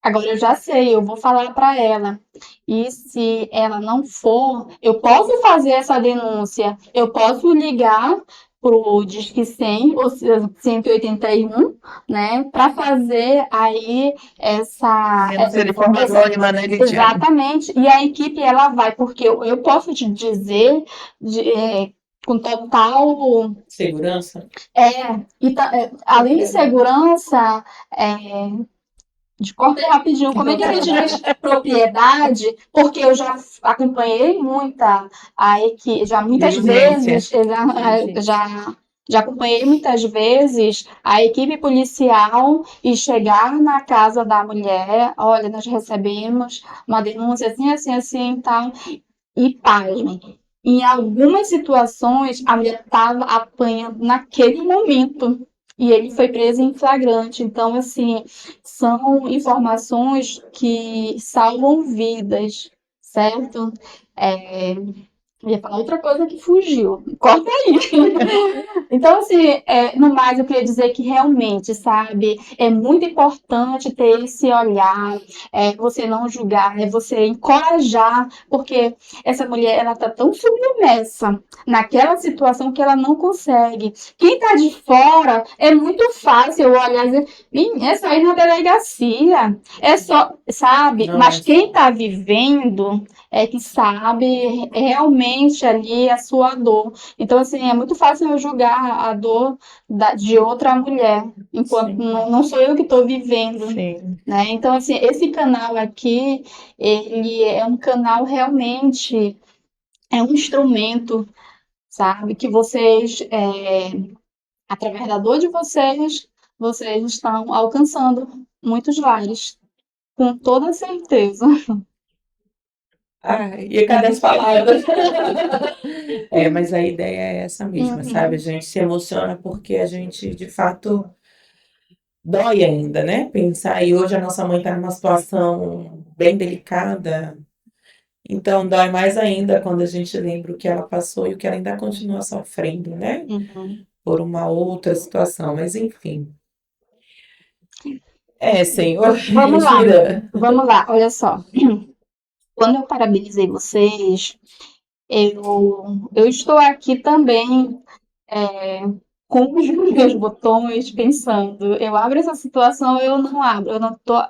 agora eu já sei, eu vou falar para ela. E se ela não for, eu posso fazer essa denúncia, eu posso ligar para o Disque 100 ou 181, né, para fazer aí Denúncia de forma anônima, né, Lidiane? Exatamente. E a equipe, ela vai, porque eu posso te dizer com total Segurança? além de segurança, corta aí rapidinho, como é que a gente diz propriedade? Porque eu já acompanhei a equipe, já muitas vezes, já acompanhei muitas vezes a equipe policial e chegar na casa da mulher, olha, nós recebemos uma denúncia assim, assim, assim, tal, e pasmem. Em algumas situações, a mulher estava apanhando naquele momento. E ele foi preso em flagrante. Então, assim, são informações que salvam vidas, certo? Eu ia falar outra coisa que fugiu. Corta aí. Então, assim, no mais, eu queria dizer que realmente, sabe, é muito importante ter esse olhar, você não julgar, você encorajar, porque essa mulher, ela tá tão submersa naquela situação que ela não consegue. Quem tá de fora, é muito fácil olhar e dizer, é só ir na delegacia, é só, sabe? Não, Mas quem tá vivendo que sabe realmente ali a sua dor. Então, assim, é muito fácil eu julgar a dor de outra mulher, enquanto não sou eu que estou vivendo. Sim. Né? Então, assim, esse canal aqui, ele é um canal realmente, é um instrumento, sabe, que vocês, através da dor de vocês estão alcançando muitos lares, com toda certeza. Ai, e cadê as palavras? Mas a ideia é essa mesma, sabe? A gente se emociona porque a gente, de fato, dói ainda, né? Pensar, e hoje a nossa mãe está numa situação bem delicada, então dói mais ainda quando a gente lembra o que ela passou e o que ela ainda continua sofrendo, né? Por uma outra situação, mas enfim. Senhor, Vamos lá. mentira. Vamos lá, olha só. Quando eu parabenizei vocês, eu estou aqui também é, com os meus botões pensando, eu abro essa situação, eu não abro, eu não estou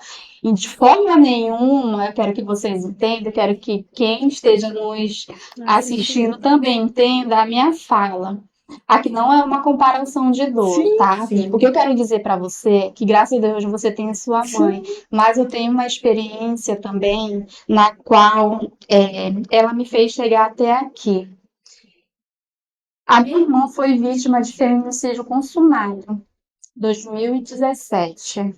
de forma nenhuma, eu quero que vocês entendam, eu quero que quem esteja nos assistindo também entenda a minha fala. Aqui não é uma comparação de dor, Sim, tá? sim. O que eu quero dizer para você é que, graças a Deus, você tem a sua mãe, Sim. mas eu tenho uma experiência também na qual ela me fez chegar até aqui. A minha irmã foi vítima de feminicídio consumado, 2017.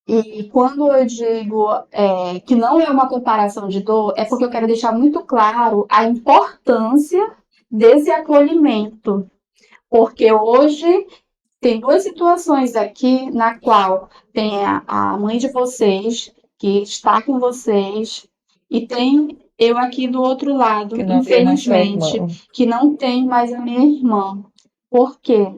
E quando eu digo que não é uma comparação de dor, é porque eu quero deixar muito claro a importância desse acolhimento. Porque hoje tem duas situações aqui na qual tem a mãe de vocês, que está com vocês, e tem eu aqui do outro lado, Que não tem mais sua infelizmente, irmã. que não tem mais a minha irmã. Por quê?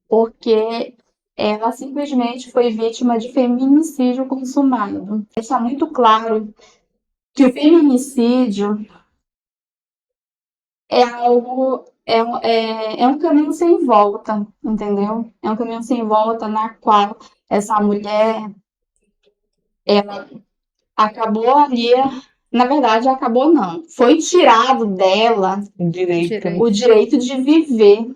Porque ela simplesmente foi vítima de feminicídio consumado. Está muito claro que o feminicídio é algo, é um caminho sem volta, entendeu? É um caminho sem volta na qual essa mulher, ela acabou ali, na verdade, acabou não. Foi tirado dela Direito. o direito de viver.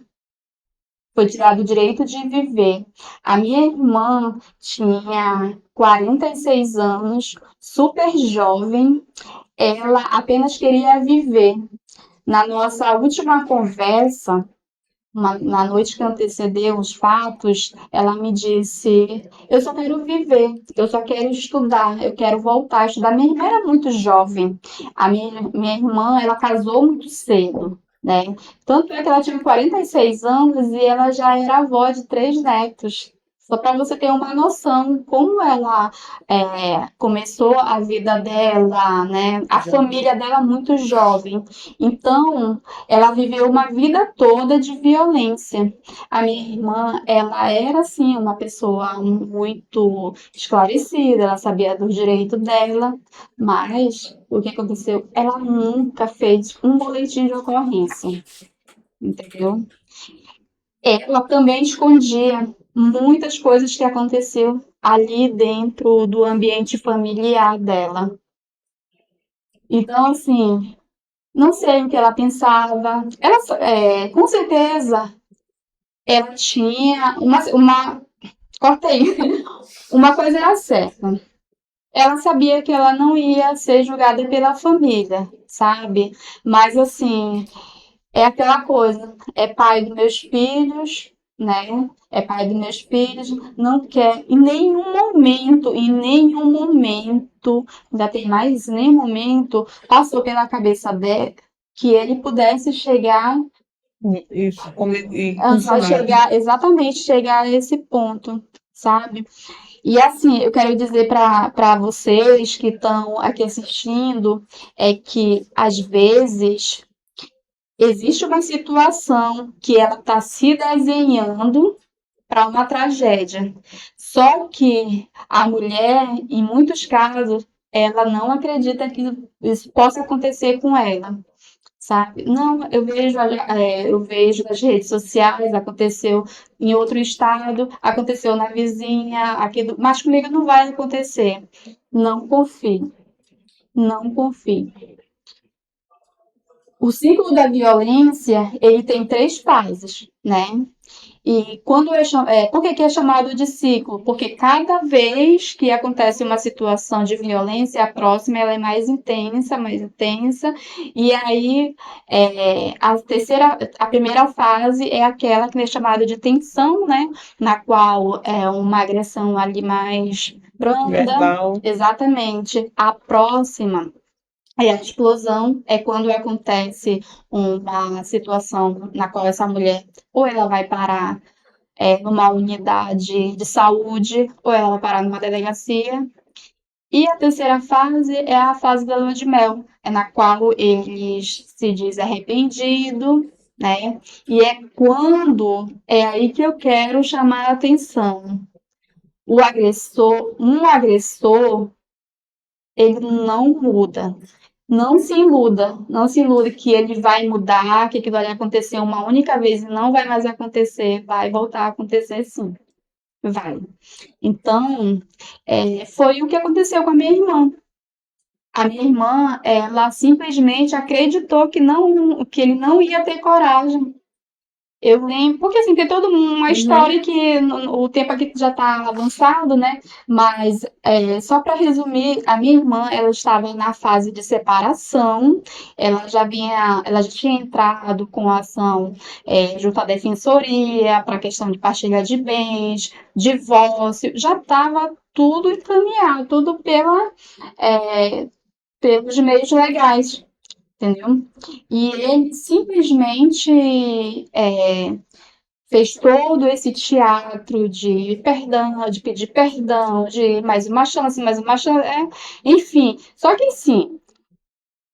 Foi tirado o direito de viver. A minha irmã tinha 46 anos, super jovem, ela apenas queria viver. Na nossa última conversa, na noite que antecedeu os fatos, ela me disse: Eu só quero viver, eu só quero estudar, eu quero voltar a estudar. Minha irmã era muito jovem, a minha irmã ela casou muito cedo. Né? Tanto é que ela tinha 46 anos e ela já era avó de 3 netos. Só para você ter uma noção como ela começou a vida dela, né? A família dela muito jovem. Então, ela viveu uma vida toda de violência. A minha irmã, ela era, assim, uma pessoa muito esclarecida, ela sabia do direito dela, mas o que aconteceu? Ela nunca fez um boletim de ocorrência, entendeu? Ela também escondia muitas coisas que aconteceu ali dentro do ambiente familiar dela. Então, assim, não sei o que ela pensava. Ela, com certeza, ela tinha corta aí. Uma coisa era certa. Ela sabia que ela não ia ser julgada pela família, sabe? Mas assim, é aquela coisa, é pai dos meus filhos, né? É pai dos meus filhos, não quer em nenhum momento, ainda tem mais, em nenhum momento passou pela cabeça dela que ele pudesse chegar Isso, e a consumar. chegar, exatamente, chegar a esse ponto, sabe? E assim, eu quero dizer para vocês que estão aqui assistindo, é que às vezes existe uma situação que ela está se desenhando para uma tragédia. Só que a mulher, em muitos casos, ela não acredita que isso possa acontecer com ela, sabe? Não, eu vejo nas redes sociais, aconteceu em outro estado, aconteceu na vizinha, mas comigo não vai acontecer. Não confie, não confie. O ciclo da violência, ele tem 3 fases, né? E por que que é chamado de ciclo? Porque cada vez que acontece uma situação de violência, a próxima ela é mais intensa, e aí a primeira fase é aquela que é chamada de tensão, né? Na qual é uma agressão ali mais branda. Verbal. Exatamente. A próxima é a explosão, é quando acontece uma situação na qual essa mulher ou ela vai parar numa unidade de saúde, ou ela vai parar numa delegacia. E a terceira fase é a fase da lua de mel, é na qual eles se diz arrependido, né? E é aí que eu quero chamar a atenção. Um agressor, ele não muda. não se iluda, não se iluda que ele vai mudar, que aquilo vai acontecer uma única vez e não vai mais acontecer, vai voltar a acontecer sim, vai. Então, foi o que aconteceu com a minha irmã. A minha irmã, ela simplesmente acreditou que ele não ia ter coragem. Eu lembro, porque assim, tem toda uma história que o tempo aqui já está avançado, né? Mas só para resumir, a minha irmã, ela estava na fase de separação, ela já tinha entrado com a ação junto à defensoria para a questão de partilha de bens, divórcio, já estava tudo encaminhado, tudo pelos meios legais, entendeu? E ele simplesmente fez todo esse teatro de perdão, de pedir perdão, de mais uma chance, enfim. Só que assim,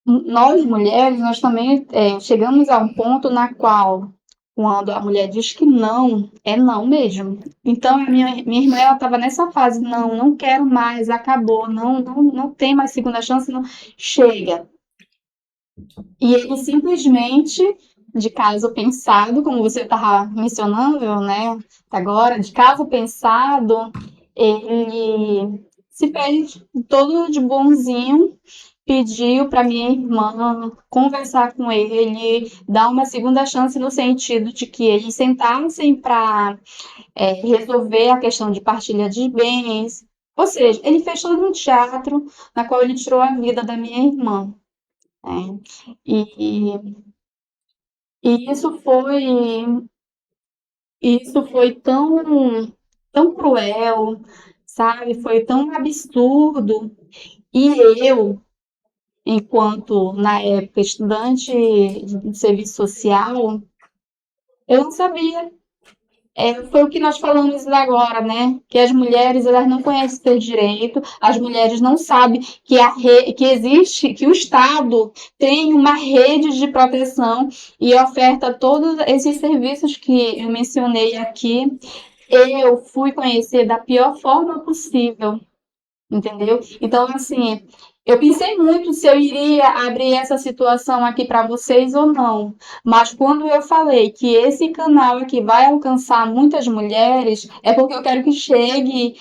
nós mulheres, nós também chegamos a um ponto na qual, quando a mulher diz que não, é não mesmo. Então, a minha irmã, ela estava nessa fase, não, não quero mais, acabou, não, não, não tem mais segunda chance, não, chega. E ele simplesmente, de caso pensado, como você estava mencionando, né, agora, de caso pensado, ele se fez todo de bonzinho, pediu para minha irmã conversar com ele, dar uma segunda chance no sentido de que eles sentassem para resolver a questão de partilha de bens. Ou seja, ele fez todo um teatro na qual ele tirou a vida da minha irmã. Né? E, e isso foi tão cruel, sabe? Foi tão absurdo. E eu, enquanto na época estudante de serviço social, eu não sabia. Foi o que nós falamos agora, né? Que as mulheres elas não conhecem seu direito, as mulheres não sabem que existe, que o Estado tem uma rede de proteção e oferta todos esses serviços que eu mencionei aqui. Eu fui conhecer da pior forma possível, entendeu? Então, assim, eu pensei muito se eu iria abrir essa situação aqui para vocês ou não, mas quando eu falei que esse canal aqui vai alcançar muitas mulheres, é porque eu quero que chegue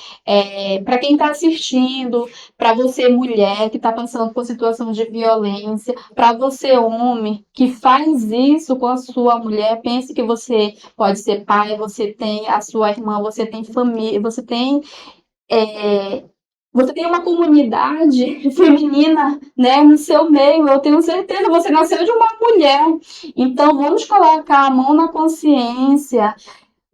para quem está assistindo, para você mulher que está passando por situação de violência, para você homem que faz isso com a sua mulher, pense que você pode ser pai, você tem a sua irmã, você tem família, é, você tem uma comunidade feminina, né, no seu meio, eu tenho certeza, você nasceu de uma mulher. Então, vamos colocar a mão na consciência,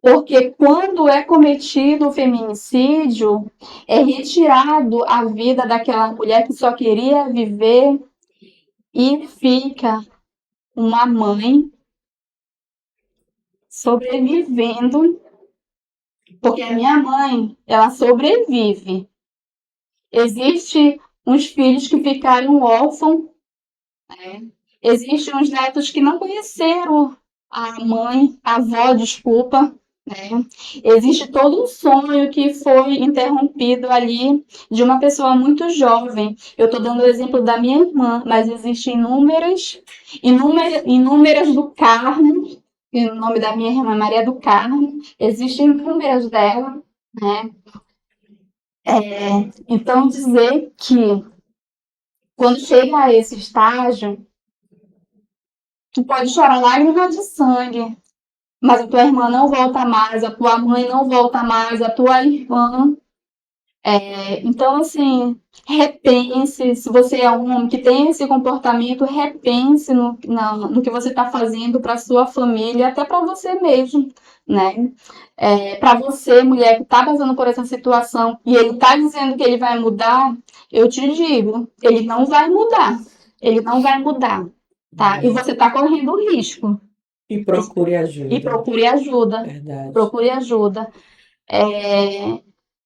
porque quando é cometido o feminicídio, é retirado a vida daquela mulher que só queria viver e fica uma mãe sobrevivendo, porque a minha mãe, ela sobrevive. Existem uns filhos que ficaram órfãos, né? Existem uns netos que não conheceram a mãe, a avó, desculpa, né? Existe todo um sonho que foi interrompido ali de uma pessoa muito jovem. Eu estou dando o exemplo da minha irmã, mas existem inúmeras do Carmo, e o nome da minha irmã é Maria do Carmo, existem inúmeras dela, né? Então, dizer que quando chega a esse estágio, tu pode chorar lágrimas de sangue, mas a tua irmã não volta mais, a tua mãe não volta mais, a tua irmã. Então, assim, repense, se você é um homem que tem esse comportamento, repense no que você está fazendo para sua família, até para você mesmo, né? Para você, mulher que está passando por essa situação e ele está dizendo que ele vai mudar, eu te digo, ele não vai mudar. Ele não vai mudar, tá? E você está correndo risco. E procure ajuda. E procure ajuda. Verdade. Procure ajuda.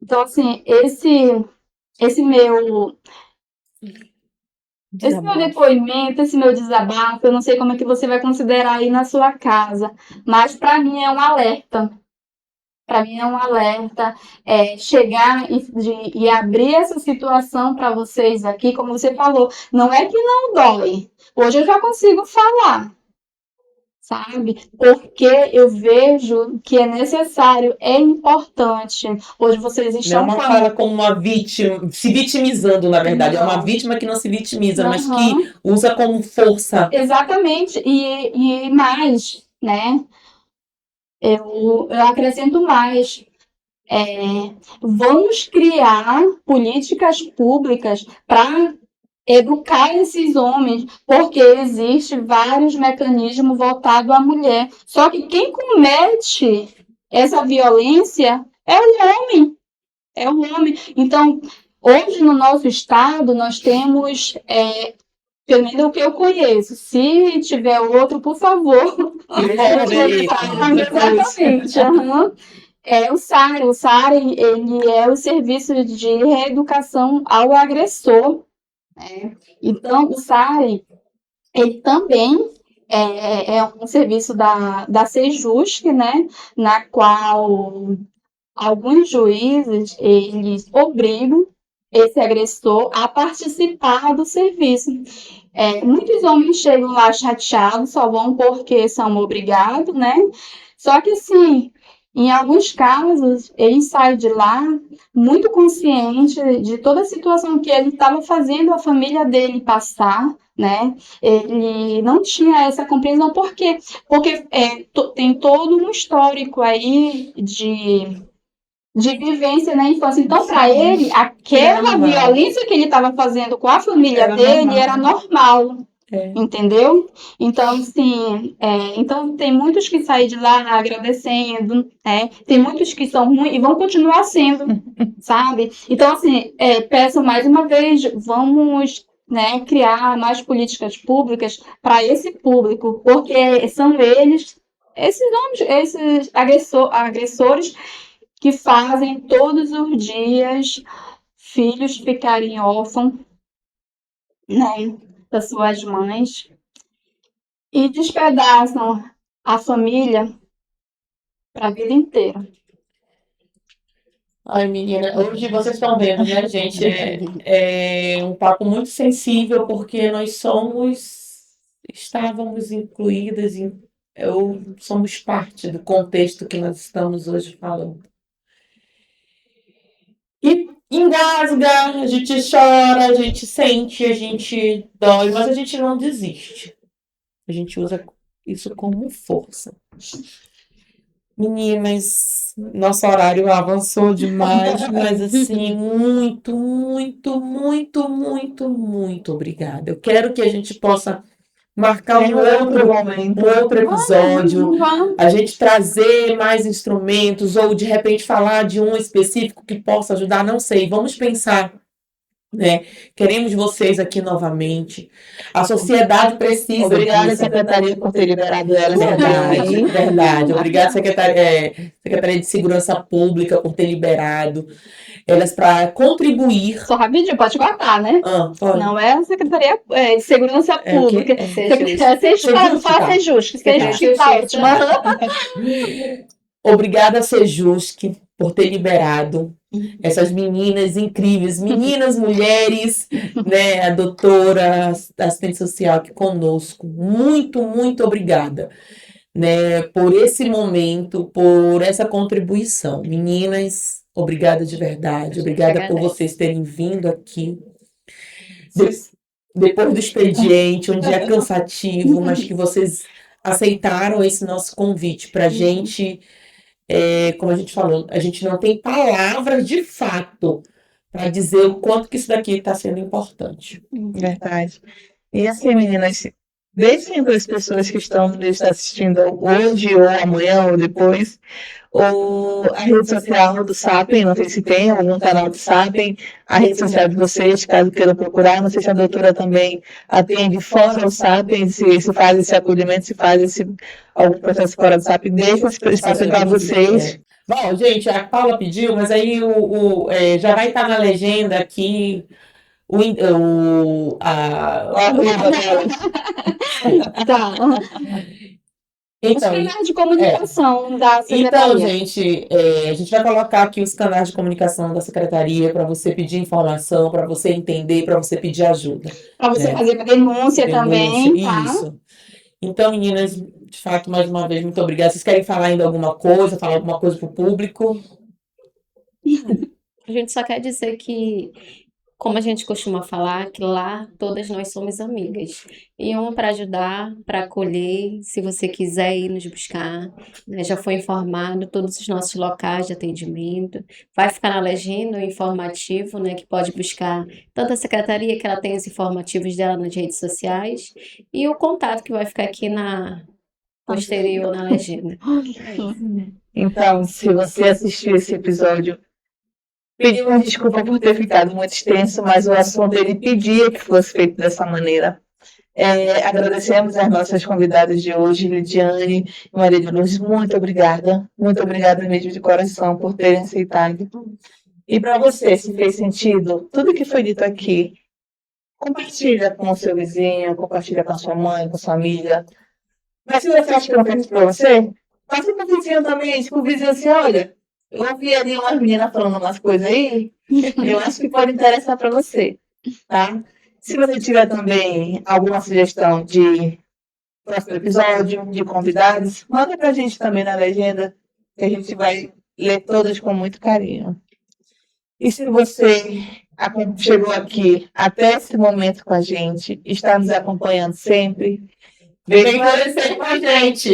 Então, assim, esse meu depoimento, esse meu desabafo, eu não sei como é que você vai considerar aí na sua casa, mas para mim é um alerta. para mim é um alerta, chegar e abrir essa situação para vocês aqui, como você falou, não é que não dói. Hoje eu já consigo falar, sabe? Porque eu vejo que é necessário, é importante. Hoje vocês Não é estão uma falando. fala como uma vítima, se vitimizando, na verdade. É uma Não. vítima que não se vitimiza, mas Aham. que usa como força. Exatamente. E mais, né? Eu acrescento mais. Vamos criar políticas públicas para educar esses homens, porque existe vários mecanismos voltados à mulher. Só que quem comete essa violência é o homem. É o homem. Então, hoje no nosso estado, nós temos, pelo menos o que eu conheço. Se tiver outro, por favor. Exatamente. Aham. O SARI. O SARI, ele é o serviço de reeducação ao agressor. Então, o SARI, ele também é um serviço da Sejusc, né? Na qual alguns juízes, eles obrigam esse agressor a participar do serviço. Muitos homens chegam lá chateados, só vão porque são obrigados, né? Só que, assim, em alguns casos, ele sai de lá muito consciente de toda a situação que ele estava fazendo a família dele passar, né? Ele não tinha essa compreensão, por quê? Porque tem todo um histórico aí de vivência na infância. Então, para ele, aquela violência que ele estava fazendo com a família dele era normal. Entendeu? Então, assim, então tem muitos que saem de lá agradecendo, tem muitos que são ruins e vão continuar sendo, sabe? Então, assim, peço mais uma vez, vamos, né, criar mais políticas públicas para esse público, porque são eles, esses homens, esses agressores que fazem todos os dias filhos ficarem órfãos, né, das suas mães e despedaçam a família para a vida inteira. Ai, menina, hoje vocês estão vendo, né, gente? É um papo muito sensível, porque nós estávamos incluídas, somos parte do contexto que nós estamos hoje falando. E engasga, a gente chora, a gente sente, a gente dói, mas a gente não desiste. A gente usa isso como força. Meninas, nosso horário avançou demais, mas assim, muito, muito, muito, muito, muito obrigada. Eu quero que a gente possa marcar um outro episódio, a gente trazer mais instrumentos, ou de repente falar de um específico que possa ajudar, não sei, vamos pensar, né? Queremos vocês aqui novamente. A sociedade precisa Obrigada, disso. Secretaria, por ter liberado elas Verdade, aqui. verdade. Obrigada, Secretaria de Segurança Pública, por ter liberado elas para contribuir. Só rapidinho, pode cortar, né? Pode. Não é a Secretaria de Segurança Pública. Fala Sejusc. Sejusc tá ótimo. Obrigada, Sejusc, por ter liberado essas meninas incríveis, meninas, mulheres, né? A doutora, a assistente social aqui conosco. Muito, muito obrigada, né? Por esse momento, por essa contribuição. Meninas, obrigada de verdade. Obrigada por vocês terem vindo aqui. Depois do expediente, um dia cansativo, mas que vocês aceitaram esse nosso convite para a gente. Como a gente falou, a gente não tem palavras de fato para dizer o quanto que isso daqui está sendo importante. Verdade. E assim, meninas, deixem para as pessoas que estão nos assistindo hoje, ou amanhã, ou depois, ou a rede social do Sapem, não sei se tem algum canal do Sapem, a rede social de vocês, caso queiram procurar, não sei se a doutora também atende fora do Sapem, se faz esse acolhimento, se faz algum processo fora do Sapem, deixa esse espaço para vocês. Bom, gente, a Paula pediu, mas aí já vai estar na legenda aqui Tá. Os Então, canais de comunicação da então, secretaria. gente, a gente vai colocar aqui os canais de comunicação da secretaria para você pedir informação, para você entender, para você pedir ajuda. Para você né? fazer denúncia Denúncia, também, tá? isso. Então, meninas, de fato, mais uma vez, muito obrigada. Vocês querem falar ainda alguma coisa, falar alguma coisa para o público? A gente só quer dizer que, como a gente costuma falar, que lá todas nós somos amigas. E uma para ajudar, para acolher, se você quiser ir nos buscar, né? Já foi informado todos os nossos locais de atendimento. Vai ficar na legenda o informativo, né? Que pode buscar tanto a secretaria, que ela tem os informativos dela nas redes sociais, e o contato que vai ficar aqui na posterior na legenda. Então, se você assistiu esse episódio, pedimos desculpa por ter ficado muito extenso, mas o assunto ele pedia que fosse feito dessa maneira. Agradecemos as nossas convidadas de hoje, Lidiane e Maria de Lourdes, muito obrigada mesmo de coração por terem aceitado. E para você, se fez sentido, tudo que foi dito aqui, compartilha com o seu vizinho, compartilha com a sua mãe, com a sua amiga. Mas se você acha que não fez para você, passa para o vizinho também, tipo, o vizinho assim, olha, eu ouvi ali umas meninas falando umas coisas aí, eu acho que pode interessar para você, tá? Se você tiver também alguma sugestão de próximo episódio, de convidados, manda pra gente também na legenda, que a gente vai ler todas com muito carinho. E se você chegou aqui até esse momento com a gente, está nos acompanhando sempre, Vem conhecer com a gente!